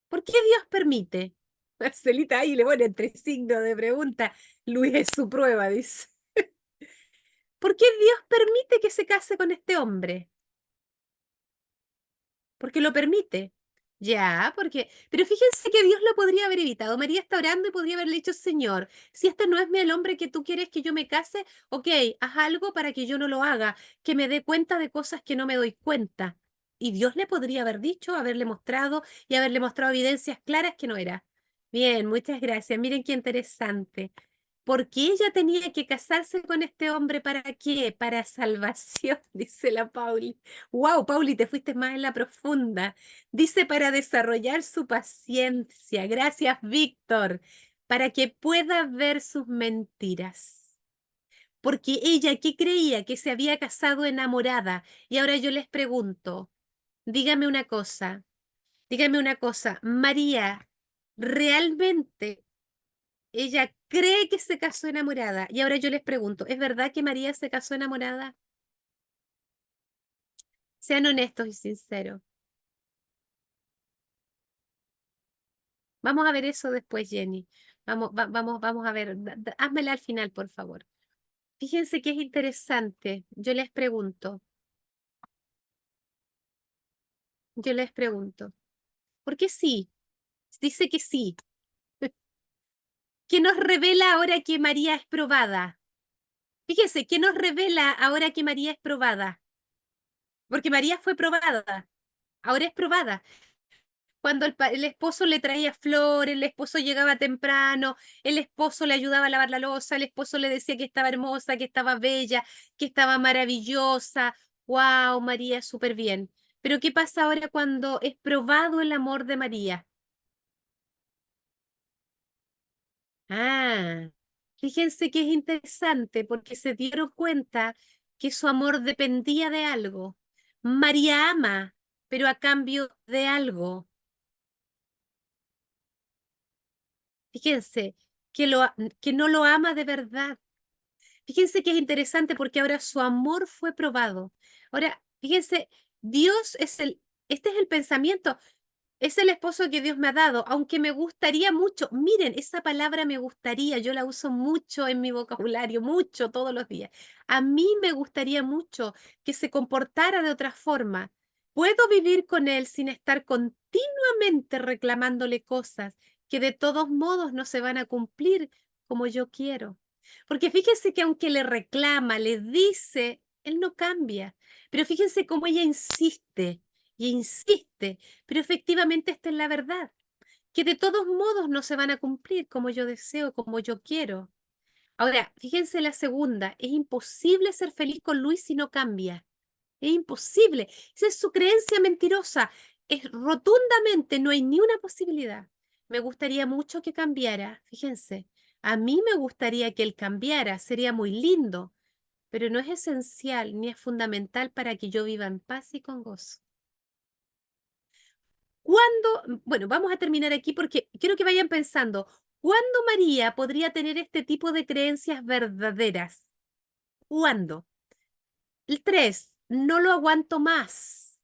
¿Por qué Dios permite? Marcelita ahí le pone entre signos de pregunta. Luis es su prueba, dice. ¿Por qué Dios permite que se case con este hombre? Porque lo permite. Ya, porque, pero fíjense que Dios lo podría haber evitado. María está orando y podría haberle dicho, Señor, si este no es el hombre que tú quieres que yo me case, ok, haz algo para que yo no lo haga, que me dé cuenta de cosas que no me doy cuenta. Y Dios le podría haber dicho, haberle mostrado y haberle mostrado evidencias claras que no era. Bien, muchas gracias. Miren qué interesante. ¿Por qué ella tenía que casarse con este hombre? ¿Para qué? Para salvación, dice la Pauli. Wow, Pauli, te fuiste más en la profunda. Dice para desarrollar su paciencia. Gracias, Víctor. Para que pueda ver sus mentiras. Porque ella que creía que se había casado enamorada. Y ahora yo les pregunto, dígame una cosa, María, ¿realmente ella cree que se casó enamorada? Y ahora yo les pregunto, ¿es verdad que María se casó enamorada? Sean honestos y sinceros. Vamos a ver eso después, Jenny. Vamos a ver. Házmela al final, por favor. Fíjense que es interesante. Yo les pregunto, ¿por qué sí? Dice que sí. ¿Qué nos revela ahora que María es probada? Fíjense, ¿qué nos revela ahora que María es probada? Porque María fue probada, ahora es probada. Cuando el esposo le traía flores, el esposo llegaba temprano, el esposo le ayudaba a lavar la loza, el esposo le decía que estaba hermosa, que estaba bella, que estaba maravillosa. ¡Wow, María, súper bien! Pero ¿qué pasa ahora cuando es probado el amor de María? Ah, fíjense que es interesante porque se dieron cuenta que su amor dependía de algo. María ama, pero a cambio de algo. Fíjense que no lo ama de verdad. Fíjense que es interesante porque ahora su amor fue probado. Ahora, fíjense, Dios es este es el pensamiento, es el esposo que Dios me ha dado, aunque me gustaría mucho, miren, esa palabra me gustaría, yo la uso mucho en mi vocabulario, mucho todos los días. A mí me gustaría mucho que se comportara de otra forma. Puedo vivir con él sin estar continuamente reclamándole cosas que de todos modos no se van a cumplir como yo quiero. Porque fíjense que aunque le reclama, le dice, él no cambia. Pero fíjense cómo ella insiste y insiste, pero efectivamente esta es la verdad, que de todos modos no se van a cumplir como yo deseo, como yo quiero. Ahora, fíjense la segunda, es imposible ser feliz con Luis si no cambia. Es imposible. Esa es su creencia mentirosa. es rotundamente, no hay ni una posibilidad. Me gustaría mucho que cambiara, fíjense. A mí me gustaría que él cambiara, sería muy lindo, pero no es esencial ni es fundamental para que yo viva en paz y con gozo. ¿Cuándo? Bueno, vamos a terminar aquí porque quiero que vayan pensando, ¿cuándo María podría tener este tipo de creencias verdaderas? ¿Cuándo? El 3, no lo aguanto más.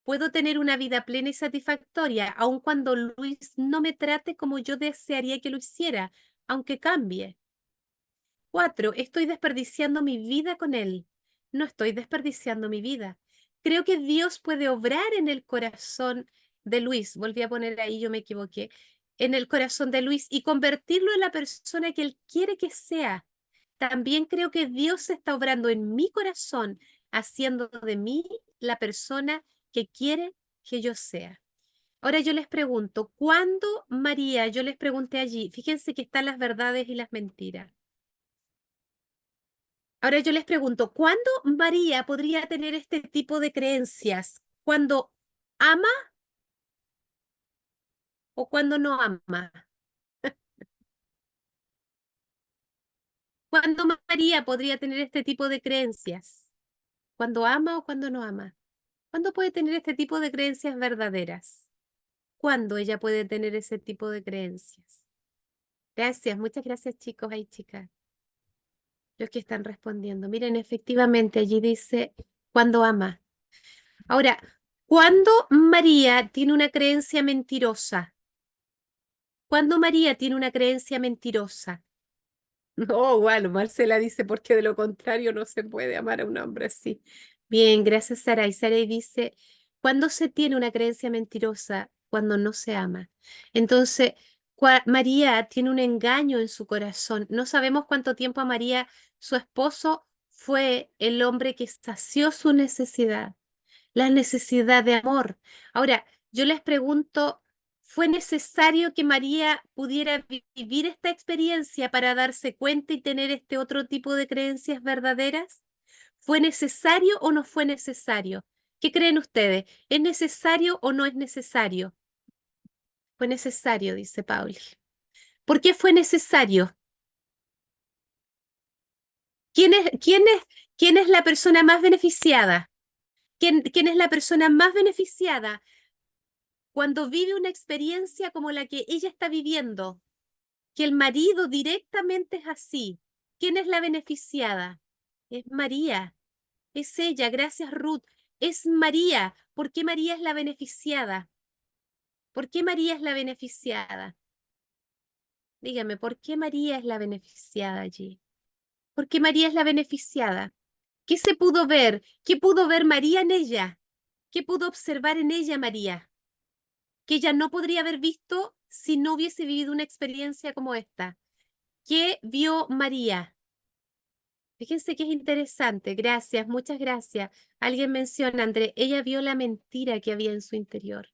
Puedo tener una vida plena y satisfactoria, aun cuando Luis no me trate como yo desearía que lo hiciera, aunque cambie. 4, estoy desperdiciando mi vida con él. No estoy desperdiciando mi vida. Creo que Dios puede obrar en el corazón de Luis. Volví a poner ahí, yo me equivoqué. En el corazón de Luis y convertirlo en la persona que él quiere que sea. También creo que Dios está obrando en mi corazón, haciendo de mí la persona que quiere que yo sea. Ahora yo les pregunto, ¿cuándo María? Yo les pregunté allí, fíjense que están las verdades y las mentiras. Ahora yo les pregunto, ¿cuándo María podría tener este tipo de creencias? ¿Cuando ama o cuando no ama? ¿Cuándo María podría tener este tipo de creencias? ¿Cuando ama o cuando no ama? ¿Cuándo puede tener este tipo de creencias verdaderas? ¿Cuándo ella puede tener ese tipo de creencias? Gracias, muchas gracias chicos y chicas, los que están respondiendo. Miren, efectivamente allí dice cuando ama. Ahora, ¿cuándo María tiene una creencia mentirosa? ¿Cuándo María tiene una creencia mentirosa? No, bueno, Marcela dice, porque de lo contrario no se puede amar a un hombre así. Bien, gracias, Saray. Saray dice, ¿cuándo se tiene una creencia mentirosa? Cuando no se ama. Entonces, María tiene un engaño en su corazón. No sabemos cuánto tiempo a María, su esposo, fue el hombre que sació su necesidad, la necesidad de amor. Ahora, yo les pregunto, ¿fue necesario que María pudiera vivir esta experiencia para darse cuenta y tener este otro tipo de creencias verdaderas? ¿Fue necesario o no fue necesario? ¿Qué creen ustedes? ¿Es necesario o no es necesario? Fue necesario, dice Pauli. ¿Por qué fue necesario? ¿Quién es, quién es, quién es la persona más beneficiada? ¿Quién es la persona más beneficiada cuando vive una experiencia como la que ella está viviendo? Que el marido directamente es así. ¿Quién es la beneficiada? Es María. Es ella, gracias Ruth. Es María. ¿Por qué María es la beneficiada? ¿Por qué María es la beneficiada? Dígame, ¿por qué María es la beneficiada allí? ¿Por qué María es la beneficiada? ¿Qué se pudo ver? ¿Qué pudo ver María en ella? ¿Qué pudo observar en ella María? Que ella no podría haber visto si no hubiese vivido una experiencia como esta. ¿Qué vio María? Fíjense que es interesante. Gracias, muchas gracias. Alguien menciona, André, ella vio la mentira que había en su interior.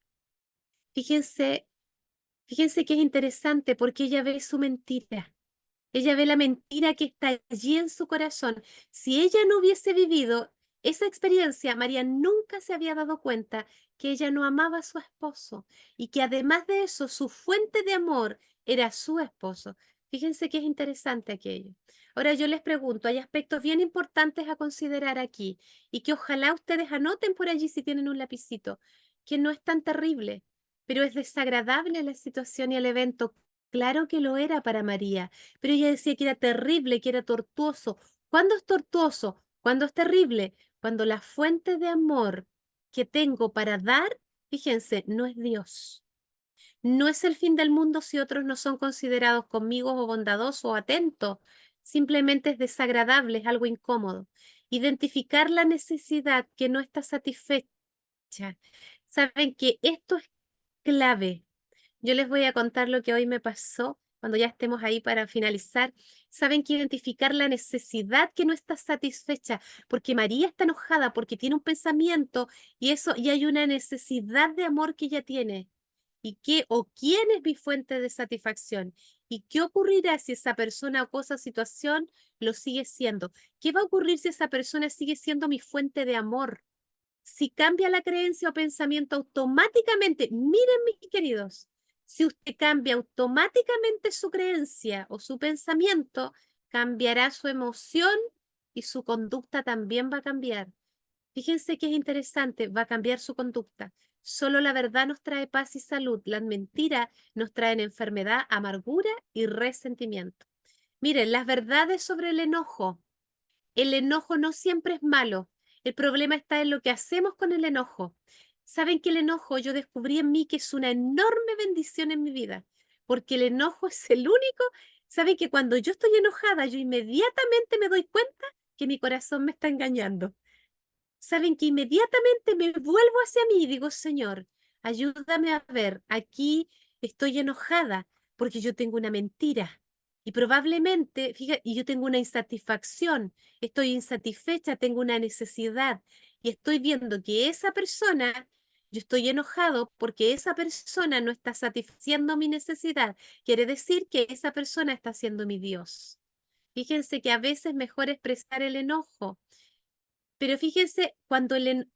Fíjense, fíjense que es interesante porque ella ve su mentira. Ella ve la mentira que está allí en su corazón. Si ella no hubiese vivido esa experiencia, María nunca se había dado cuenta que ella no amaba a su esposo y que además de eso, su fuente de amor era su esposo. Fíjense que es interesante aquello. Ahora yo les pregunto, hay aspectos bien importantes a considerar aquí y que ojalá ustedes anoten por allí si tienen un lapicito, que no es tan terrible, pero es desagradable la situación y el evento. Claro que lo era para María, pero ella decía que era terrible, que era tortuoso. ¿Cuándo es tortuoso? ¿Cuándo es terrible? Cuando la fuente de amor que tengo para dar, fíjense, no es Dios. No es el fin del mundo si otros no son considerados conmigo o bondadosos o atentos. Simplemente es desagradable, es algo incómodo. Identificar la necesidad que no está satisfecha. Saben que esto es clave. Yo les voy a contar lo que hoy me pasó cuando ya estemos ahí para finalizar. Saben que identificar la necesidad que no está satisfecha, porque María está enojada, porque tiene un pensamiento y eso, y hay una necesidad de amor que ella tiene. ¿Y qué o quién es mi fuente de satisfacción? ¿Y qué ocurrirá si esa persona o cosa o situación lo sigue siendo? ¿Qué va a ocurrir si esa persona sigue siendo mi fuente de amor? Si cambia la creencia o pensamiento automáticamente, miren mis queridos, si usted cambia automáticamente su creencia o su pensamiento, cambiará su emoción y su conducta también va a cambiar. Fíjense que es interesante, va a cambiar su conducta. Solo la verdad nos trae paz y salud. Las mentiras nos traen enfermedad, amargura y resentimiento. Miren, las verdades sobre el enojo. El enojo no siempre es malo. El problema está en lo que hacemos con el enojo. Saben que el enojo yo descubrí en mí que es una enorme bendición en mi vida, porque el enojo es el único. Saben que cuando yo estoy enojada, yo inmediatamente me doy cuenta que mi corazón me está engañando. Saben que inmediatamente me vuelvo hacia mí y digo, Señor, ayúdame a ver, aquí estoy enojada porque yo tengo una mentira. Y probablemente, fíjate, y yo tengo una insatisfacción, estoy insatisfecha, tengo una necesidad y estoy viendo que esa persona, yo estoy enojado porque esa persona no está satisfaciendo mi necesidad. Quiere decir que esa persona está siendo mi Dios. Fíjense que a veces es mejor expresar el enojo, pero fíjense,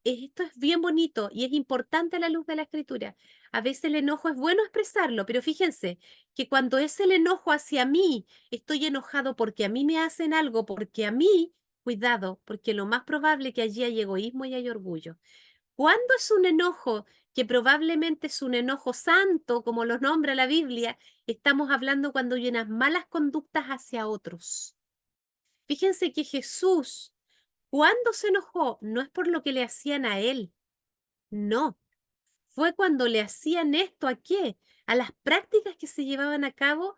esto es bien bonito y es importante a la luz de la escritura. A veces el enojo es bueno expresarlo, pero fíjense que cuando es el enojo hacia mí, estoy enojado porque a mí me hacen algo, porque a mí, cuidado, porque lo más probable es que allí hay egoísmo y hay orgullo. Cuando es un enojo que probablemente es un enojo santo, como lo nombra la Biblia, estamos hablando cuando hay unas malas conductas hacia otros. Fíjense que Jesús, cuando se enojó, no es por lo que le hacían a él, no, fue cuando le hacían esto a qué, a las prácticas que se llevaban a cabo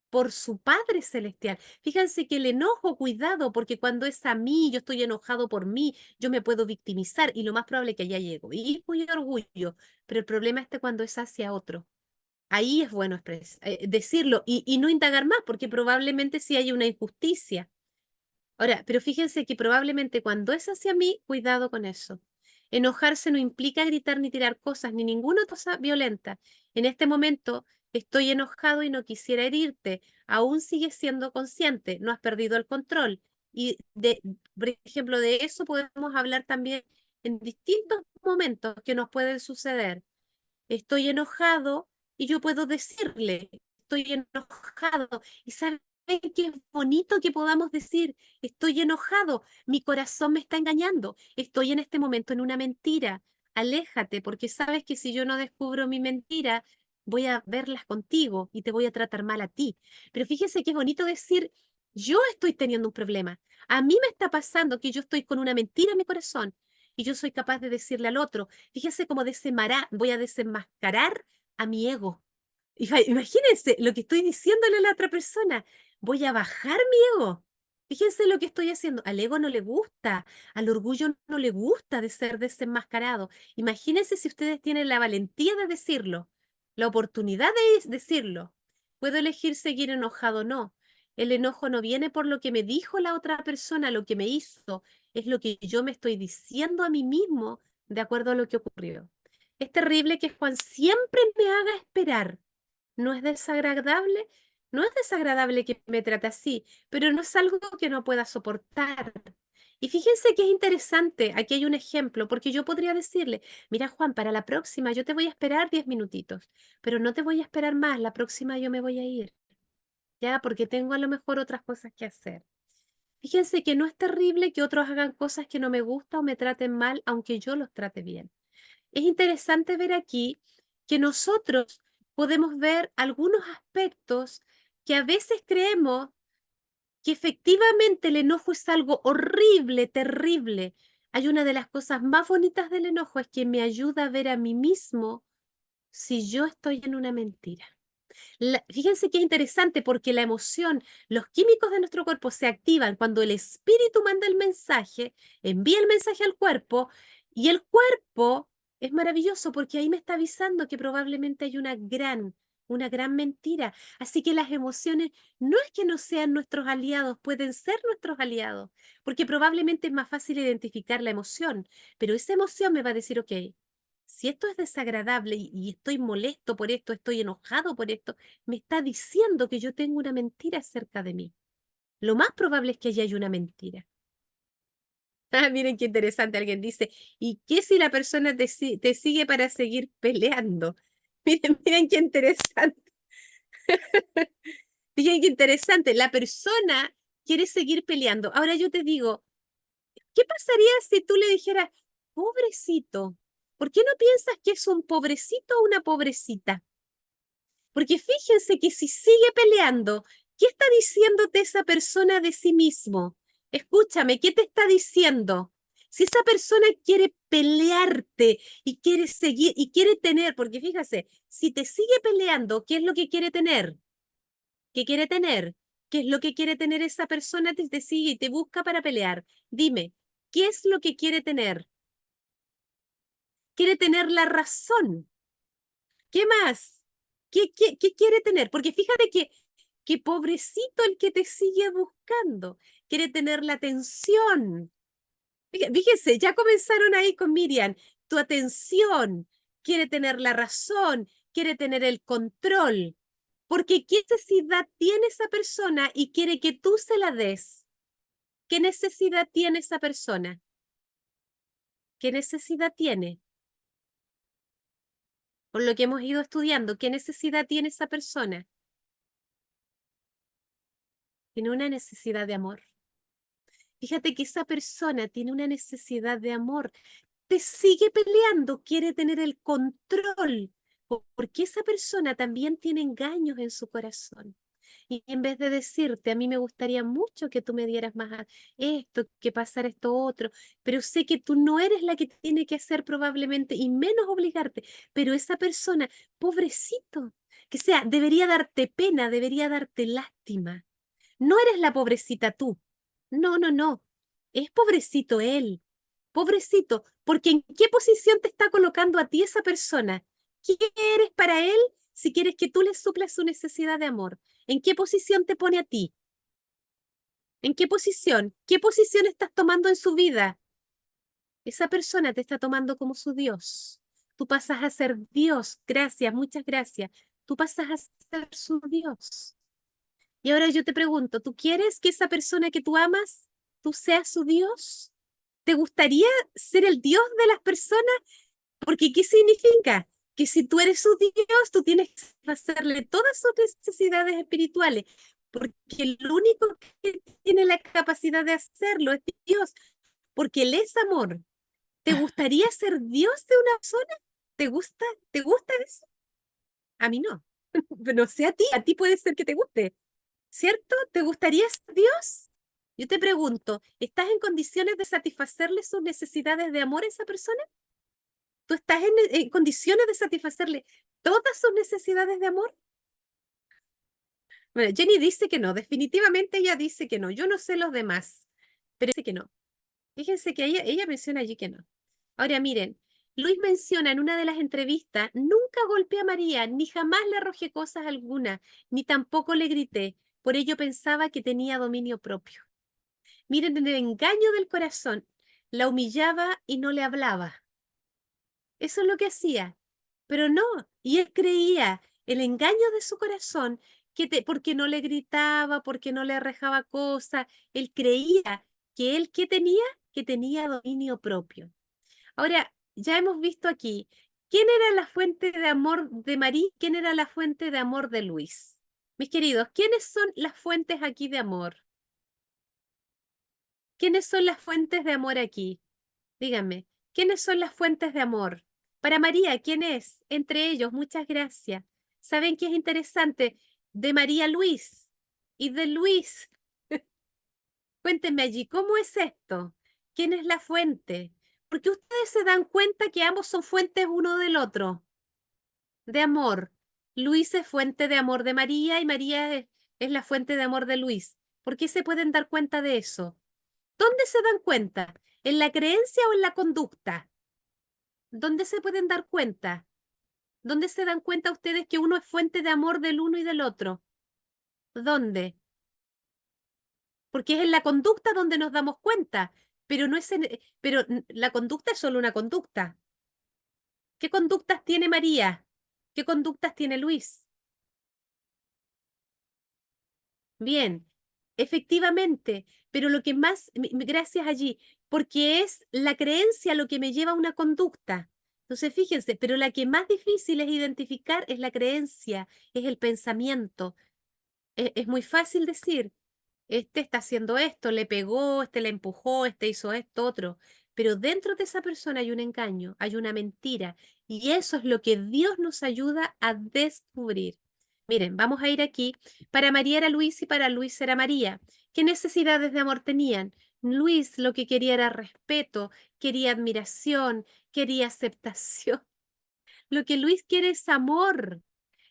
por su Padre Celestial. Fíjense que el enojo, cuidado, porque cuando es a mí, yo estoy enojado por mí, yo me puedo victimizar y lo más probable es que haya egoísmo y orgullo, pero el problema está cuando es hacia otro. Ahí es bueno decirlo y no indagar más, porque probablemente sí hay una injusticia. Ahora, pero fíjense que probablemente cuando es hacia mí, cuidado con eso. Enojarse no implica gritar ni tirar cosas, ni ninguna cosa violenta. En este momento estoy enojado y no quisiera herirte. Aún sigues siendo consciente, no has perdido el control. Por ejemplo, de eso podemos hablar también en distintos momentos que nos pueden suceder. Estoy enojado y yo puedo decirle, estoy enojado. Y saben qué es bonito que podamos decir, estoy enojado, mi corazón me está engañando, estoy en este momento en una mentira. Aléjate, porque sabes que si yo no descubro mi mentira, voy a verlas contigo y te voy a tratar mal a ti. Pero fíjese que es bonito decir, yo estoy teniendo un problema. A mí me está pasando que yo estoy con una mentira en mi corazón y yo soy capaz de decirle al otro, fíjese cómo voy a desenmascarar a mi ego. Imagínense lo que estoy diciéndole a la otra persona. Voy a bajar mi ego. Fíjense lo que estoy haciendo. Al ego no le gusta, al orgullo no le gusta de ser desenmascarado. Imagínense si ustedes tienen la valentía de decirlo, la oportunidad de decirlo. Puedo elegir seguir enojado o no. El enojo no viene por lo que me dijo la otra persona, lo que me hizo, es lo que yo me estoy diciendo a mí mismo de acuerdo a lo que ocurrió. Es terrible que Juan siempre me haga esperar. ¿No es desagradable? No es desagradable que me trate así, pero no es algo que no pueda soportar. Y fíjense que es interesante, aquí hay un ejemplo, porque yo podría decirle, mira Juan, para la próxima yo te voy a esperar 10 minutitos, pero no te voy a esperar más, la próxima yo me voy a ir, ya, porque tengo a lo mejor otras cosas que hacer. Fíjense que no es terrible que otros hagan cosas que no me gustan o me traten mal, aunque yo los trate bien. Es interesante ver aquí que nosotros podemos ver algunos aspectos que a veces creemos que efectivamente el enojo es algo horrible, terrible. Hay una de las cosas más bonitas del enojo es que me ayuda a ver a mí mismo si yo estoy en una mentira. Fíjense qué interesante porque la emoción, los químicos de nuestro cuerpo se activan cuando el espíritu manda el mensaje, envía el mensaje al cuerpo y el cuerpo es maravilloso porque ahí me está avisando que probablemente hay una gran mentira. Así que las emociones no es que no sean nuestros aliados, pueden ser nuestros aliados, porque probablemente es más fácil identificar la emoción, pero esa emoción me va a decir, ok, si esto es desagradable y estoy molesto por esto, estoy enojado por esto, me está diciendo que yo tengo una mentira acerca de mí. Lo más probable es que allí hay una mentira. Ah, miren qué interesante. Alguien dice, ¿y qué si la persona te sigue para seguir peleando? Miren qué interesante. Miren qué interesante. La persona quiere seguir peleando. Ahora yo te digo, ¿qué pasaría si tú le dijeras, pobrecito? ¿Por qué no piensas que es un pobrecito o una pobrecita? Porque fíjense que si sigue peleando, ¿qué está diciéndote esa persona de sí mismo? Escúchame, ¿qué te está diciendo? Si esa persona quiere pelearte y quiere seguir y quiere tener, porque fíjate, si te sigue peleando, ¿qué es lo que quiere tener? ¿Qué quiere tener? ¿Qué es lo que quiere tener esa persona que te sigue y te busca para pelear? Dime, ¿qué es lo que quiere tener? Quiere tener la razón. ¿Qué más? ¿Qué quiere tener? Porque fíjate que pobrecito el que te sigue buscando. Quiere tener la atención. Fíjese, ya comenzaron ahí con Miriam. Tu atención. Quiere tener la razón. Quiere tener el control. Porque ¿qué necesidad tiene esa persona y quiere que tú se la des? ¿Qué necesidad tiene esa persona? ¿Qué necesidad tiene? Por lo que hemos ido estudiando, ¿qué necesidad tiene esa persona? Tiene una necesidad de amor. Fíjate que esa persona tiene una necesidad de amor. Te sigue peleando, quiere tener el control, porque esa persona también tiene engaños en su corazón. Y en vez de decirte, a mí me gustaría mucho que tú me dieras más esto, que pasara esto otro, pero sé que tú no eres la que tiene que hacer probablemente y menos obligarte, pero esa persona, pobrecito, que sea, debería darte pena, debería darte lástima. No eres la pobrecita tú. No, no, no. Es pobrecito él. Pobrecito, porque ¿en qué posición te está colocando a ti esa persona? ¿Qué eres para él si quieres que tú le suplas su necesidad de amor? ¿En qué posición te pone a ti? ¿En qué posición? ¿Qué posición estás tomando en su vida? Esa persona te está tomando como su Dios. Tú pasas a ser Dios. Gracias, muchas gracias. Tú pasas a ser su Dios. Y ahora yo te pregunto, ¿tú quieres que esa persona que tú amas, tú seas su Dios? ¿Te gustaría ser el Dios de las personas? Porque ¿qué significa? Que si tú eres su Dios, tú tienes que hacerle todas sus necesidades espirituales, porque el único que tiene la capacidad de hacerlo es Dios, porque Él es amor. ¿Te gustaría ser Dios de una persona? ¿Te gusta? ¿Te gusta eso? A mí no. No sé a ti puede ser que te guste. ¿Cierto? ¿Te gustaría ser Dios? Yo te pregunto, ¿estás en condiciones de satisfacerle sus necesidades de amor a esa persona? ¿Tú estás en condiciones de satisfacerle todas sus necesidades de amor? Bueno, Jenny dice que no, definitivamente ella dice que no. Yo no sé los demás, pero dice que no. Fíjense que ella menciona allí que no. Ahora miren, Luis menciona en una de las entrevistas, nunca golpeé a María, ni jamás le arrojé cosas alguna, ni tampoco le grité. Por ello pensaba que tenía dominio propio. Miren, en el engaño del corazón, la humillaba y no le hablaba. Eso es lo que hacía. Pero no, y él creía el engaño de su corazón, porque no le gritaba, porque no le arrejaba cosas, él creía que él, ¿qué tenía? Que tenía dominio propio. Ahora, ya hemos visto aquí, ¿quién era la fuente de amor de María? ¿Quién era la fuente de amor de Luis? Mis queridos, ¿quiénes son las fuentes aquí de amor? ¿Quiénes son las fuentes de amor aquí? Díganme, ¿quiénes son las fuentes de amor? Para María, ¿quién es? Entre ellos, muchas gracias. ¿Saben qué es interesante? De María Luis y de Luis. Cuéntenme allí, ¿cómo es esto? ¿Quién es la fuente? Porque ustedes se dan cuenta que ambos son fuentes uno del otro, de amor. Luis es fuente de amor de María y María es la fuente de amor de Luis. ¿Por qué se pueden dar cuenta de eso? ¿Dónde se dan cuenta? ¿En la creencia o en la conducta? ¿Dónde se pueden dar cuenta? ¿Dónde se dan cuenta ustedes que uno es fuente de amor del uno y del otro? ¿Dónde? Porque es en la conducta donde nos damos cuenta, pero no es la conducta es solo una conducta. ¿Qué conductas tiene María? ¿Qué conductas tiene Luis? Bien. efectivamente, pero lo que más, gracias allí, porque es la creencia lo que me lleva a una conducta. Entonces, fíjense, pero la que más difícil es identificar es la creencia, es el pensamiento. Es muy fácil decir, este está haciendo esto, le pegó, este le empujó, este hizo esto, otro. Pero dentro de esa persona hay un engaño, hay una mentira. Y eso es lo que Dios nos ayuda a descubrir. Miren, vamos a ir aquí. Para María era Luis y para Luis era María. ¿Qué necesidades de amor tenían? Luis lo que quería era respeto, quería admiración, quería aceptación. Lo que Luis quiere es amor.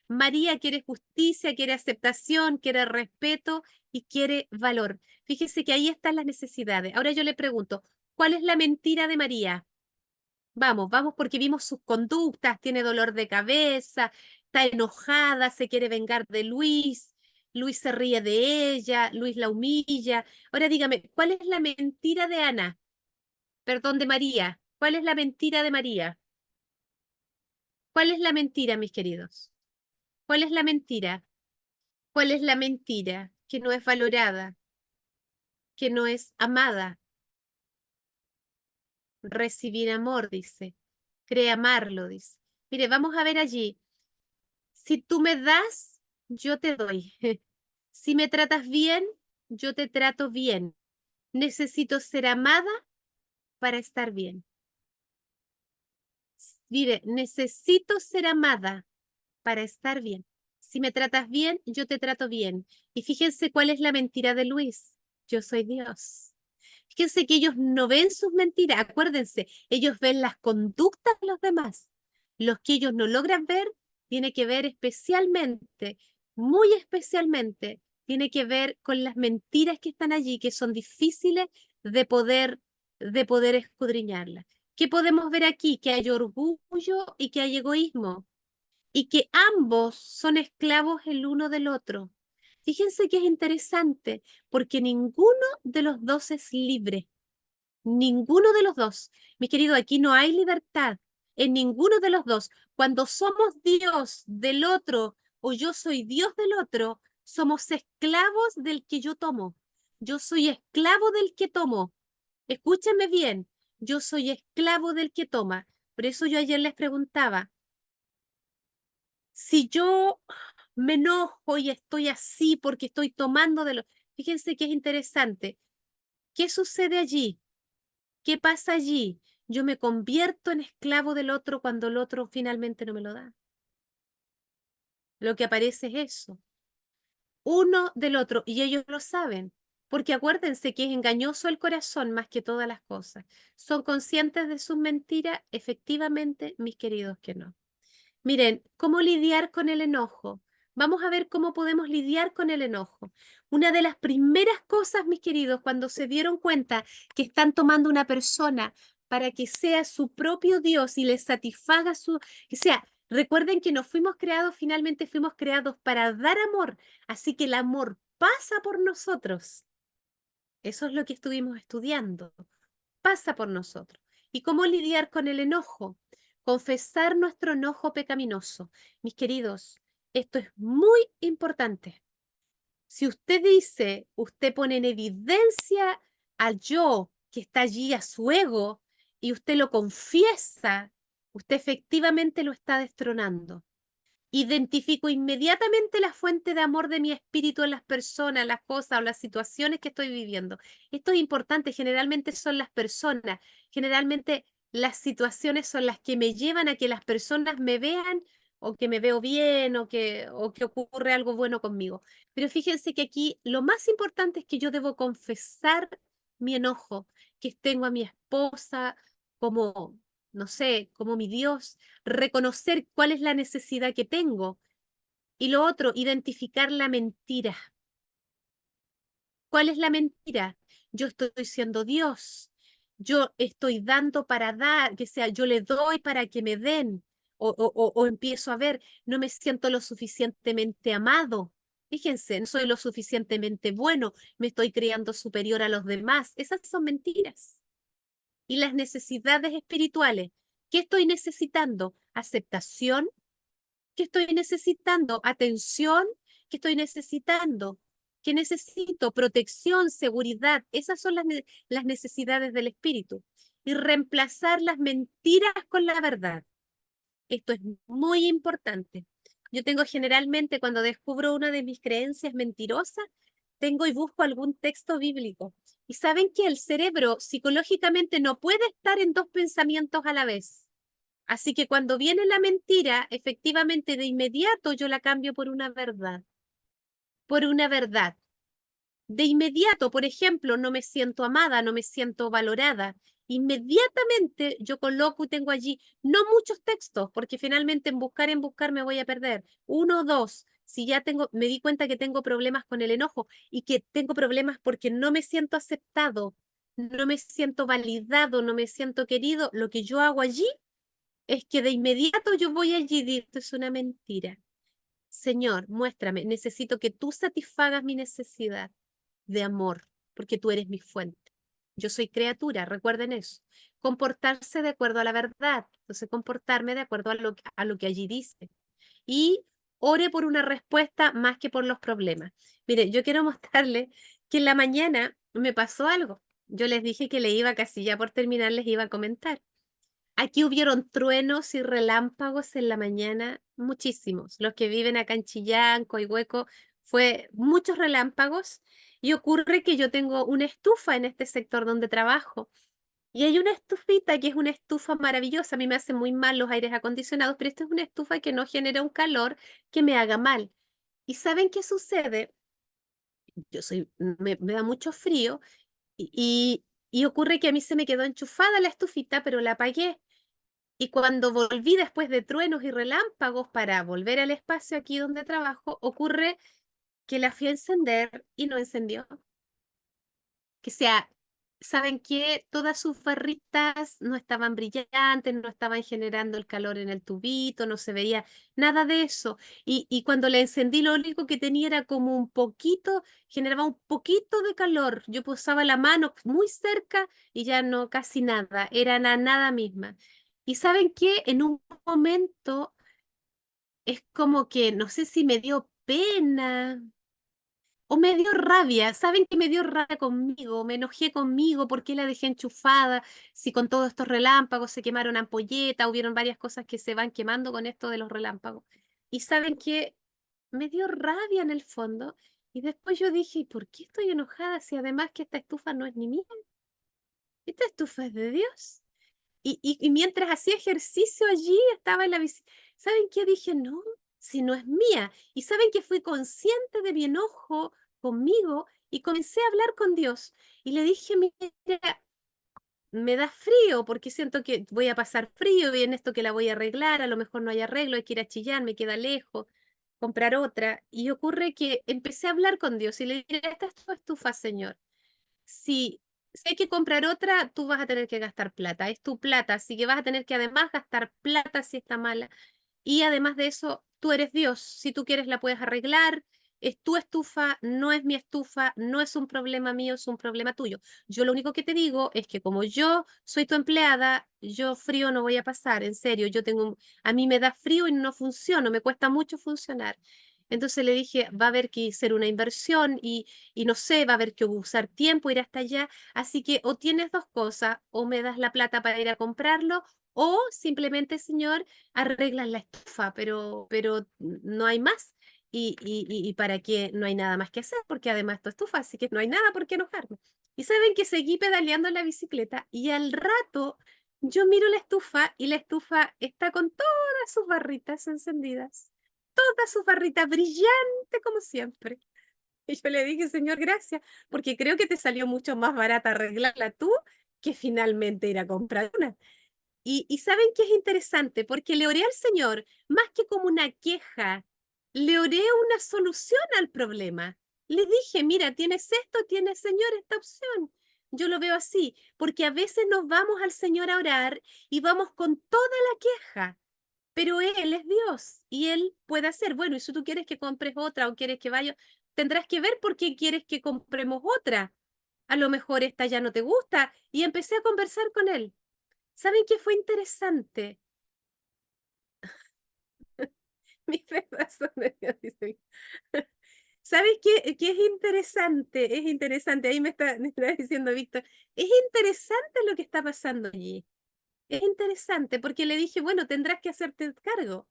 María quiere justicia, quiere aceptación, quiere respeto y quiere valor. Fíjese que ahí están las necesidades. Ahora yo le pregunto, ¿cuál es la mentira de María? Vamos, vamos porque vimos sus conductas, tiene dolor de cabeza, está enojada, se quiere vengar de Luis, Luis se ríe de ella, Luis la humilla. Ahora dígame, ¿cuál es la mentira de Ana? Perdón, de María. ¿Cuál es la mentira de María? ¿Cuál es la mentira, mis queridos? ¿Cuál es la mentira? ¿Cuál es la mentira? Que no es valorada, que no es amada. Recibir amor, dice. Cree amarlo, dice. Mire, vamos a ver allí. Si tú me das, yo te doy. Si me tratas bien, yo te trato bien. Necesito ser amada para estar bien. Mire, necesito ser amada para estar bien. Si me tratas bien, yo te trato bien. Y fíjense cuál es la mentira de Luis. Yo soy Dios. Fíjense que ellos no ven sus mentiras, acuérdense, ellos ven las conductas de los demás. Los que ellos no logran ver tiene que ver especialmente, muy especialmente, tiene que ver con las mentiras que están allí, que son difíciles de poder escudriñarlas. ¿Qué podemos ver aquí? Que hay orgullo y que hay egoísmo y que ambos son esclavos el uno del otro. Fíjense que es interesante porque ninguno de los dos es libre. Ninguno de los dos. Mi querido, aquí no hay libertad en ninguno de los dos. Cuando somos Dios del otro o yo soy Dios del otro, somos esclavos del que yo tomo. Yo soy esclavo del que tomo. Escúchame bien, yo soy esclavo del que toma. Por eso yo ayer les preguntaba, si yo me enojo y estoy así porque estoy tomando de lo... Fíjense que es interesante. ¿Qué sucede allí? ¿Qué pasa allí? Yo me convierto en esclavo del otro cuando el otro finalmente no me lo da. Lo que aparece es eso, uno del otro, y ellos lo saben, porque acuérdense que es engañoso el corazón más que todas las cosas. ¿Son conscientes de sus mentiras? Efectivamente, mis queridos, que no. Miren, ¿cómo lidiar con el enojo? Vamos a ver cómo podemos lidiar con el enojo. Una de las primeras cosas, mis queridos, cuando se dieron cuenta que están tomando una persona para que sea su propio Dios y les satisfaga su... O sea, recuerden que nos fuimos creados, finalmente fuimos creados para dar amor, así que el amor pasa por nosotros. Eso es lo que estuvimos estudiando, pasa por nosotros. ¿Y cómo lidiar con el enojo? Confesar nuestro enojo pecaminoso. Mis queridos, esto es muy importante. Si usted dice, usted pone en evidencia al yo que está allí, a su ego, y usted lo confiesa, usted efectivamente lo está destronando. Identifico inmediatamente la fuente de amor de mi espíritu en las personas, las cosas o las situaciones que estoy viviendo. Esto es importante, generalmente son las personas, generalmente las situaciones son las que me llevan a que las personas me vean o que me veo bien o que ocurre algo bueno conmigo. Pero fíjense que aquí lo más importante es que yo debo confesar mi enojo, que tengo a mi esposa como, no sé, como mi Dios, reconocer cuál es la necesidad que tengo. Y lo otro, identificar la mentira. ¿Cuál es la mentira? Yo estoy siendo Dios. Yo estoy dando para dar, que sea, yo le doy para que me den. O empiezo a ver, no me siento lo suficientemente amado. Fíjense, no soy lo suficientemente bueno, me estoy creando superior a los demás. Esas son mentiras. Y las necesidades espirituales. ¿Qué estoy necesitando? Aceptación. ¿Qué estoy necesitando? Atención. ¿Qué estoy necesitando? ¿Qué necesito? Protección, seguridad. Esas son las necesidades del espíritu. Y reemplazar las mentiras con la verdad. Esto es muy importante. Yo tengo generalmente, cuando descubro una de mis creencias mentirosas, tengo y busco algún texto bíblico. Y saben que el cerebro psicológicamente no puede estar en dos pensamientos a la vez. Así que cuando viene la mentira, efectivamente de inmediato yo la cambio por una verdad. Por una verdad. De inmediato, por ejemplo, no me siento amada, no me siento valorada. Inmediatamente yo coloco y tengo allí no muchos textos, porque finalmente en buscar me voy a perder. Uno o dos. Si ya tengo, me di cuenta que tengo problemas con el enojo y que tengo problemas porque no me siento aceptado, no me siento validado, no me siento querido, lo que yo hago allí es que de inmediato yo voy allí y digo, esto es una mentira. Señor, muéstrame, necesito que tú satisfagas mi necesidad de amor, porque tú eres mi fuente. Yo soy criatura, recuerden eso. Comportarse de acuerdo a la verdad, entonces comportarme de acuerdo a lo que allí dice. Y ore por una respuesta más que por los problemas. Mire, yo quiero mostrarle que en la mañana me pasó algo. Yo les dije que le iba casi ya por terminar, les iba a comentar. Aquí hubieron truenos y relámpagos en la mañana, muchísimos. Los que viven acá en Chillán, Coihueco, fue muchos relámpagos. Y ocurre que yo tengo una estufa en este sector donde trabajo. Y hay una estufita que es una estufa maravillosa. A mí me hacen muy mal los aires acondicionados, pero esta es una estufa que no genera un calor que me haga mal. ¿Y saben qué sucede? Me da mucho frío y ocurre que a mí se me quedó enchufada la estufita, pero la apagué. Y cuando volví después de truenos y relámpagos para volver al espacio aquí donde trabajo, ocurre que la fui a encender y no encendió. Que sea, ¿saben qué? Todas sus barritas no estaban brillantes, no estaban generando el calor en el tubito, no se veía nada de eso. Y cuando la encendí, lo único que tenía era como un poquito, generaba un poquito de calor. Yo posaba la mano muy cerca y ya no, casi nada, era la nada misma. Y ¿saben qué? En un momento es como que, no sé si me dio pena o me dio rabia. ¿Saben que me dio rabia conmigo? Me enojé conmigo porque la dejé enchufada. Si con todos estos relámpagos se quemaron ampolletas, hubieron varias cosas que se van quemando con esto de los relámpagos. Y ¿saben que me dio rabia en el fondo? Y después yo dije, ¿y por qué estoy enojada si además que esta estufa no es ni mía? Esta estufa es de Dios. Y mientras hacía ejercicio allí, estaba en la bici. ¿Saben qué? Dije, no, si no es mía. Y saben que fui consciente de mi enojo conmigo y comencé a hablar con Dios. Y le dije, mira, me da frío porque siento que voy a pasar frío y en esto que la voy a arreglar, a lo mejor no hay arreglo, hay que ir a Chillán, me queda lejos, comprar otra. Y ocurre que empecé a hablar con Dios y le dije, esta es tu estufa, Señor. Si hay que comprar otra, tú vas a tener que gastar plata, es tu plata, así que vas a tener que además gastar plata si está mala. Y además de eso, tú eres Dios, si tú quieres la puedes arreglar, es tu estufa, no es mi estufa, no es un problema mío, es un problema tuyo. Yo lo único que te digo es que como yo soy tu empleada, yo frío no voy a pasar, en serio, a mí me da frío y no funciono, me cuesta mucho funcionar. Entonces le dije, va a haber que hacer una inversión y no sé, va a haber que usar tiempo, ir hasta allá. Así que o tienes dos cosas, o me das la plata para ir a comprarlo, o simplemente, señor, arreglas la estufa, pero no hay más. Y para qué no hay nada más que hacer, porque además tu estufa, así que no hay nada por qué enojarme. Y saben que seguí pedaleando en la bicicleta y al rato yo miro la estufa y la estufa está con todas sus barritas encendidas, todas sus barritas brillantes como siempre. Y yo le dije, señor, gracias, porque creo que te salió mucho más barata arreglarla tú que finalmente ir a comprar una. Y saben qué es interesante, porque le oré al Señor, más que como una queja, le oré una solución al problema. Le dije, mira, tienes esto, tienes, Señor, esta opción. Yo lo veo así, porque a veces nos vamos al Señor a orar y vamos con toda la queja, pero Él es Dios y Él puede hacer, bueno, y si tú quieres que compres otra o quieres que vaya, tendrás que ver por qué quieres que compremos otra. A lo mejor esta ya no te gusta. Y empecé a conversar con Él. ¿Saben qué fue interesante? Mi pedazo de Dios, dice. ¿Sabes qué? Que es interesante, es interesante. Ahí me está diciendo Víctor, es interesante lo que está pasando allí. Es interesante porque le dije, bueno, tendrás que hacerte cargo.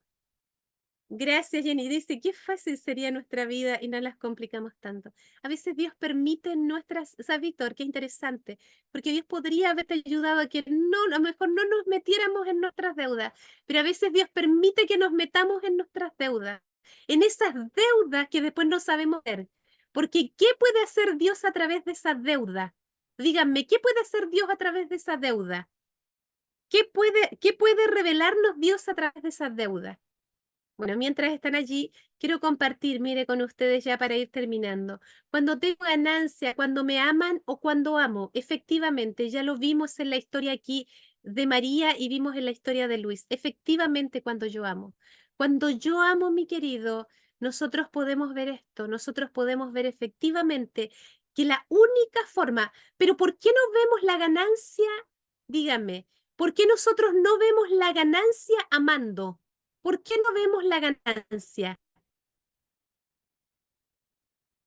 Gracias, Jenny. Dice, qué fácil sería nuestra vida y no las complicamos tanto. A veces Dios permite nuestras, ¿sabes, Víctor? Qué interesante, porque Dios podría haberte ayudado a que no, a lo mejor no nos metiéramos en nuestras deudas, pero a veces Dios permite que nos metamos en nuestras deudas, en esas deudas que después no sabemos ver. Porque ¿qué puede hacer Dios a través de esa deuda? Díganme, ¿qué puede hacer Dios a través de esa deuda? Qué puede revelarnos Dios a través de esa deuda? Bueno, mientras están allí, quiero compartir, mire, con ustedes ya para ir terminando. Cuando tengo ganancia, cuando me aman o cuando amo, efectivamente, ya lo vimos en la historia aquí de María y vimos en la historia de Luis. Efectivamente, cuando yo amo. Cuando yo amo, mi querido, nosotros podemos ver esto, nosotros podemos ver efectivamente que la única forma, pero ¿por qué no vemos la ganancia? Díganme, ¿por qué nosotros no vemos la ganancia amando? ¿Por qué no vemos la ganancia?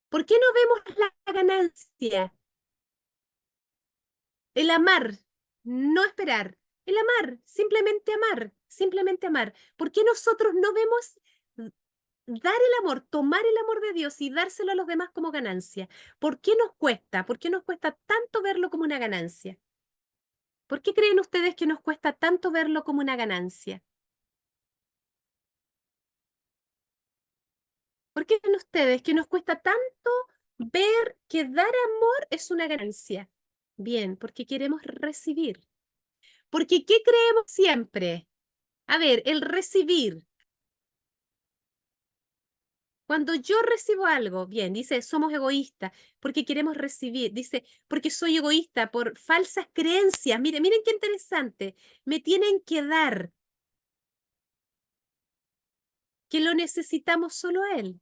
¿Por qué no vemos la ganancia? El amar, no esperar. El amar, simplemente amar, simplemente amar. ¿Por qué nosotros no vemos dar el amor, tomar el amor de Dios y dárselo a los demás como ganancia? ¿Por qué nos cuesta? ¿Por qué nos cuesta tanto verlo como una ganancia? ¿Por qué creen ustedes que nos cuesta tanto verlo como una ganancia? ¿Por qué creen ustedes que nos cuesta tanto ver que dar amor es una ganancia? Bien, porque queremos recibir. Porque ¿qué creemos siempre? A ver, el recibir. Cuando yo recibo algo, bien, dice, somos egoístas porque queremos recibir. Dice, porque soy egoísta por falsas creencias. Miren, miren qué interesante. Me tienen que dar, que lo necesitamos solo a él.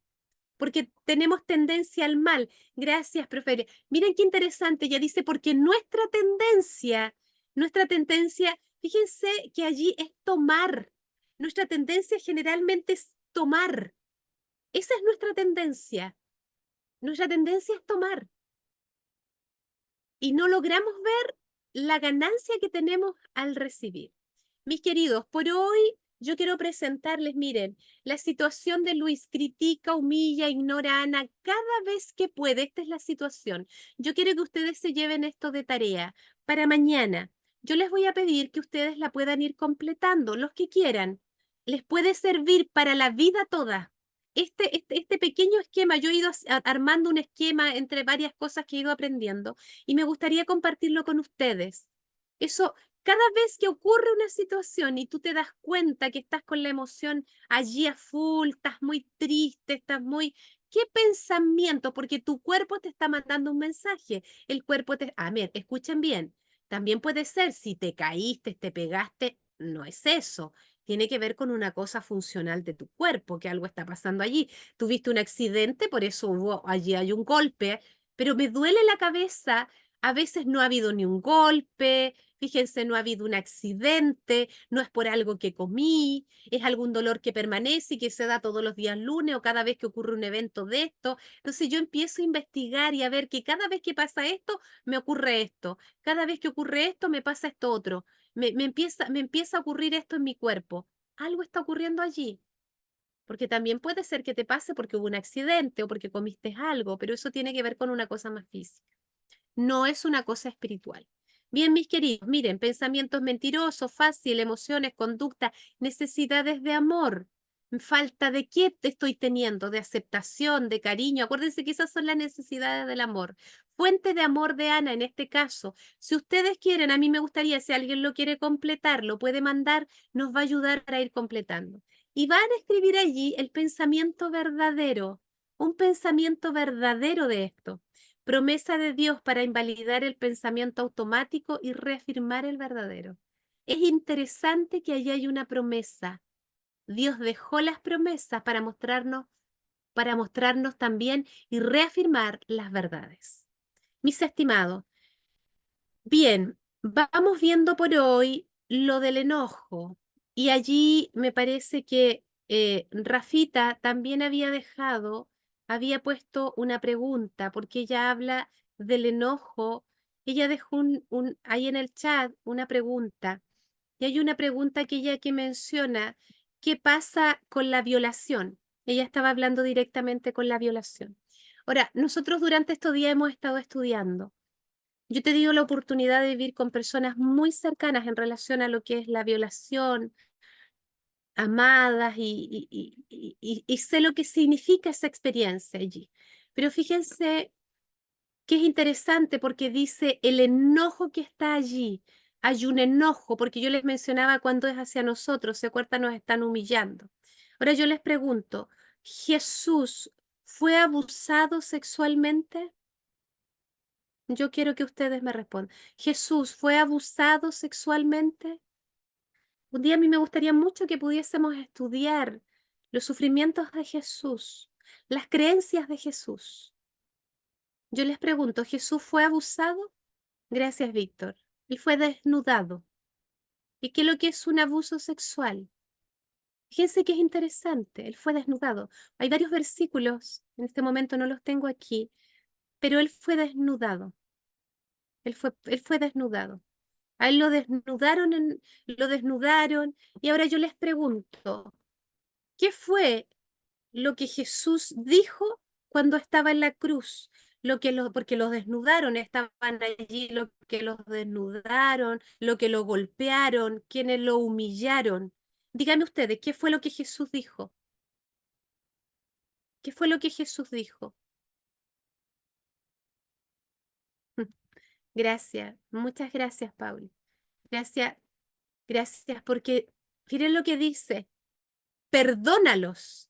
Porque tenemos tendencia al mal. Gracias, profe. Miren qué interesante, ella dice, porque nuestra tendencia, fíjense que allí es tomar. Nuestra tendencia generalmente es tomar. Esa es nuestra tendencia. Nuestra tendencia es tomar. Y no logramos ver la ganancia que tenemos al recibir. Mis queridos, por hoy yo quiero presentarles, miren, la situación de Luis critica, humilla, ignora a Ana cada vez que puede. Esta es la situación. Yo quiero que ustedes se lleven esto de tarea para mañana. Yo les voy a pedir que ustedes la puedan ir completando, los que quieran. Les puede servir para la vida toda. Este pequeño esquema, yo he ido armando un esquema entre varias cosas que he ido aprendiendo y me gustaría compartirlo con ustedes. Eso, cada vez que ocurre una situación y tú te das cuenta que estás con la emoción allí a full, estás muy triste, estás muy... ¿Qué pensamiento? Porque tu cuerpo te está mandando un mensaje. El cuerpo te... A ver, escuchen bien. También puede ser si te caíste, te pegaste, no es eso. Tiene que ver con una cosa funcional de tu cuerpo, que algo está pasando allí. Tuviste un accidente, por eso hubo, allí hay un golpe, pero me duele la cabeza. A veces no ha habido ni un golpe, fíjense, no ha habido un accidente, no es por algo que comí, es algún dolor que permanece y que se da todos los días lunes o cada vez que ocurre un evento de esto. Entonces yo empiezo a investigar y a ver que cada vez que pasa esto, me ocurre esto, cada vez que ocurre esto, me pasa esto otro, me empieza a ocurrir esto en mi cuerpo. Algo está ocurriendo allí. Porque también puede ser que te pase porque hubo un accidente o porque comiste algo, pero eso tiene que ver con una cosa más física, no es una cosa espiritual. Bien, mis queridos, miren, pensamientos mentirosos, fácil, emociones, conducta, necesidades de amor, falta de qué te estoy teniendo, de aceptación, de cariño. Acuérdense que esas son las necesidades del amor. Fuente de amor de Ana en este caso. Si ustedes quieren, a mí me gustaría, si alguien lo quiere completar, lo puede mandar, nos va a ayudar para ir completando. Y van a escribir allí el pensamiento verdadero, un pensamiento verdadero de esto. Promesa de Dios para invalidar el pensamiento automático y reafirmar el verdadero. Es interesante que allí hay una promesa. Dios dejó las promesas para mostrarnos también y reafirmar las verdades. Mis estimados, bien, vamos viendo por hoy lo del enojo. Y allí me parece que Rafita también había dejado había puesto una pregunta, porque ella habla del enojo. Ella dejó ahí en el chat una pregunta. Y hay una pregunta que ella que menciona, ¿qué pasa con la violación? Ella estaba hablando directamente con la violación. Ahora, nosotros durante estos días hemos estado estudiando. Yo he tenido la oportunidad de vivir con personas muy cercanas en relación a lo que es la violación, amadas, y sé lo que significa esa experiencia allí. Pero fíjense que es interesante porque dice el enojo que está allí. Hay un enojo, porque yo les mencionaba cuando es hacia nosotros, se acuerdan, nos están humillando. Ahora yo les pregunto, ¿Jesús fue abusado sexualmente? Yo quiero que ustedes me respondan. ¿Jesús fue abusado sexualmente? Un día a mí me gustaría mucho que pudiésemos estudiar los sufrimientos de Jesús, las creencias de Jesús. Yo les pregunto, ¿Jesús fue abusado? Gracias, Víctor. Él fue desnudado. ¿Y qué es lo que es un abuso sexual? Fíjense que es interesante. Él fue desnudado. Hay varios versículos, en este momento no los tengo aquí, pero él fue desnudado. Él fue desnudado. A él lo desnudaron. Y ahora yo les pregunto, ¿qué fue lo que Jesús dijo cuando estaba en la cruz? Porque los desnudaron, estaban allí, lo que los desnudaron, lo que lo golpearon, quienes lo humillaron. Díganme ustedes, ¿qué fue lo que Jesús dijo? ¿Qué fue lo que Jesús dijo? Gracias, muchas gracias, Pauli. Gracias, gracias, porque miren lo que dice, perdónalos.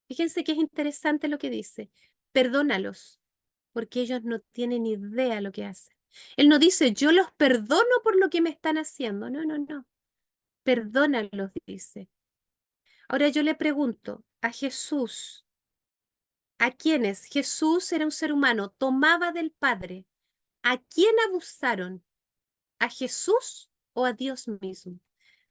Fíjense que es interesante lo que dice, perdónalos, porque ellos no tienen idea lo que hacen. Él no dice, yo los perdono por lo que me están haciendo. No, no, no. Perdónalos, dice. Ahora yo le pregunto a Jesús, ¿a quiénes? Jesús era un ser humano, tomaba del Padre. ¿A quién abusaron? ¿A Jesús o a Dios mismo?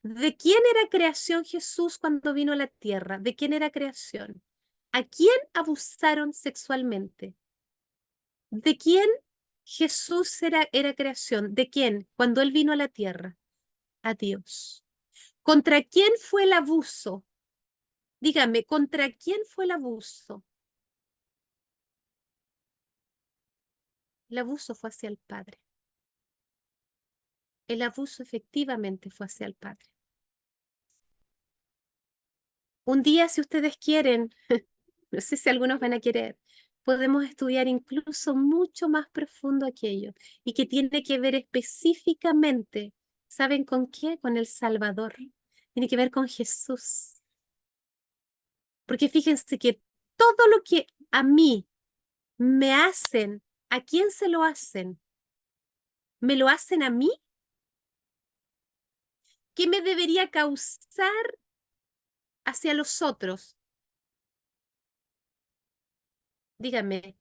¿De quién era creación Jesús cuando vino a la tierra? ¿De quién era creación? ¿A quién abusaron sexualmente? ¿De quién Jesús era creación? ¿De quién? Cuando Él vino a la tierra. A Dios. ¿Contra quién fue el abuso? Dígame, ¿contra quién fue el abuso? El abuso fue hacia el Padre. El abuso efectivamente fue hacia el Padre. Un día, si ustedes quieren, no sé si algunos van a querer, podemos estudiar incluso mucho más profundo aquello y que tiene que ver específicamente, ¿saben con qué? Con el Salvador. Tiene que ver con Jesús. Porque fíjense que todo lo que a mí me hacen, ¿a quién se lo hacen? ¿Me lo hacen a mí? ¿Qué me debería causar hacia los otros? Dígame,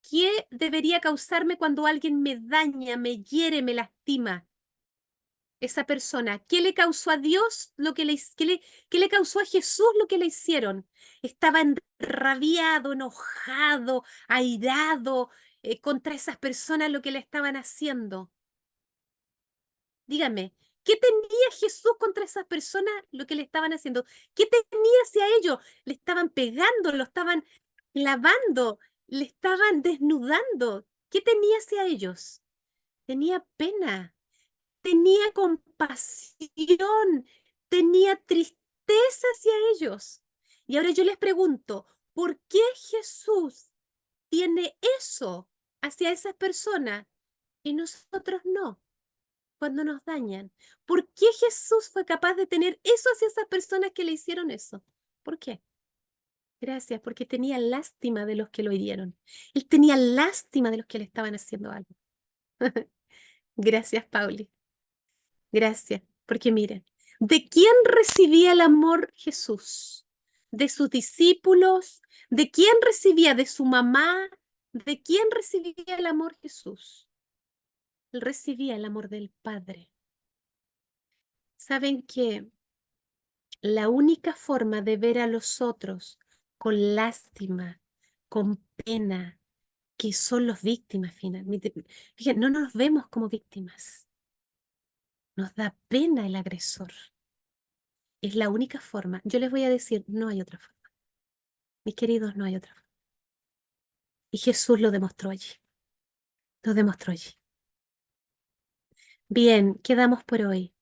¿qué debería causarme cuando alguien me daña, me hiere, me lastima? Esa persona, ¿qué le causó a Dios lo que qué le causó a Jesús lo que le hicieron? Estaba enrabiado, enojado, airado contra esas personas lo que le estaban haciendo. Dígame, ¿qué tenía Jesús contra esas personas lo que le estaban haciendo? ¿Qué tenía hacia ellos? Le estaban pegando, lo estaban lavando, le estaban desnudando. ¿Qué tenía hacia ellos? Tenía pena, tenía compasión, tenía tristeza hacia ellos. Y ahora yo les pregunto, ¿por qué Jesús tiene eso hacia esas personas y nosotros no? Cuando nos dañan. ¿Por qué Jesús fue capaz de tener eso hacia esas personas que le hicieron eso? ¿Por qué? Gracias, porque tenía lástima de los que lo hirieron. Él tenía lástima de los que le estaban haciendo algo. Gracias, Pauli. Gracias, porque miren, ¿de quién recibía el amor Jesús? ¿De sus discípulos? ¿De quién recibía? ¿De su mamá? ¿De quién recibía el amor Jesús? Él recibía el amor del Padre. ¿Saben qué? La única forma de ver a los otros con lástima, con pena, que son los víctimas finalmente. Fíjense, no nos vemos como víctimas. Nos da pena el agresor. Es la única forma. Yo les voy a decir, no hay otra forma. Mis queridos, no hay otra forma. Y Jesús lo demostró allí. Lo demostró allí. Bien, quedamos por hoy.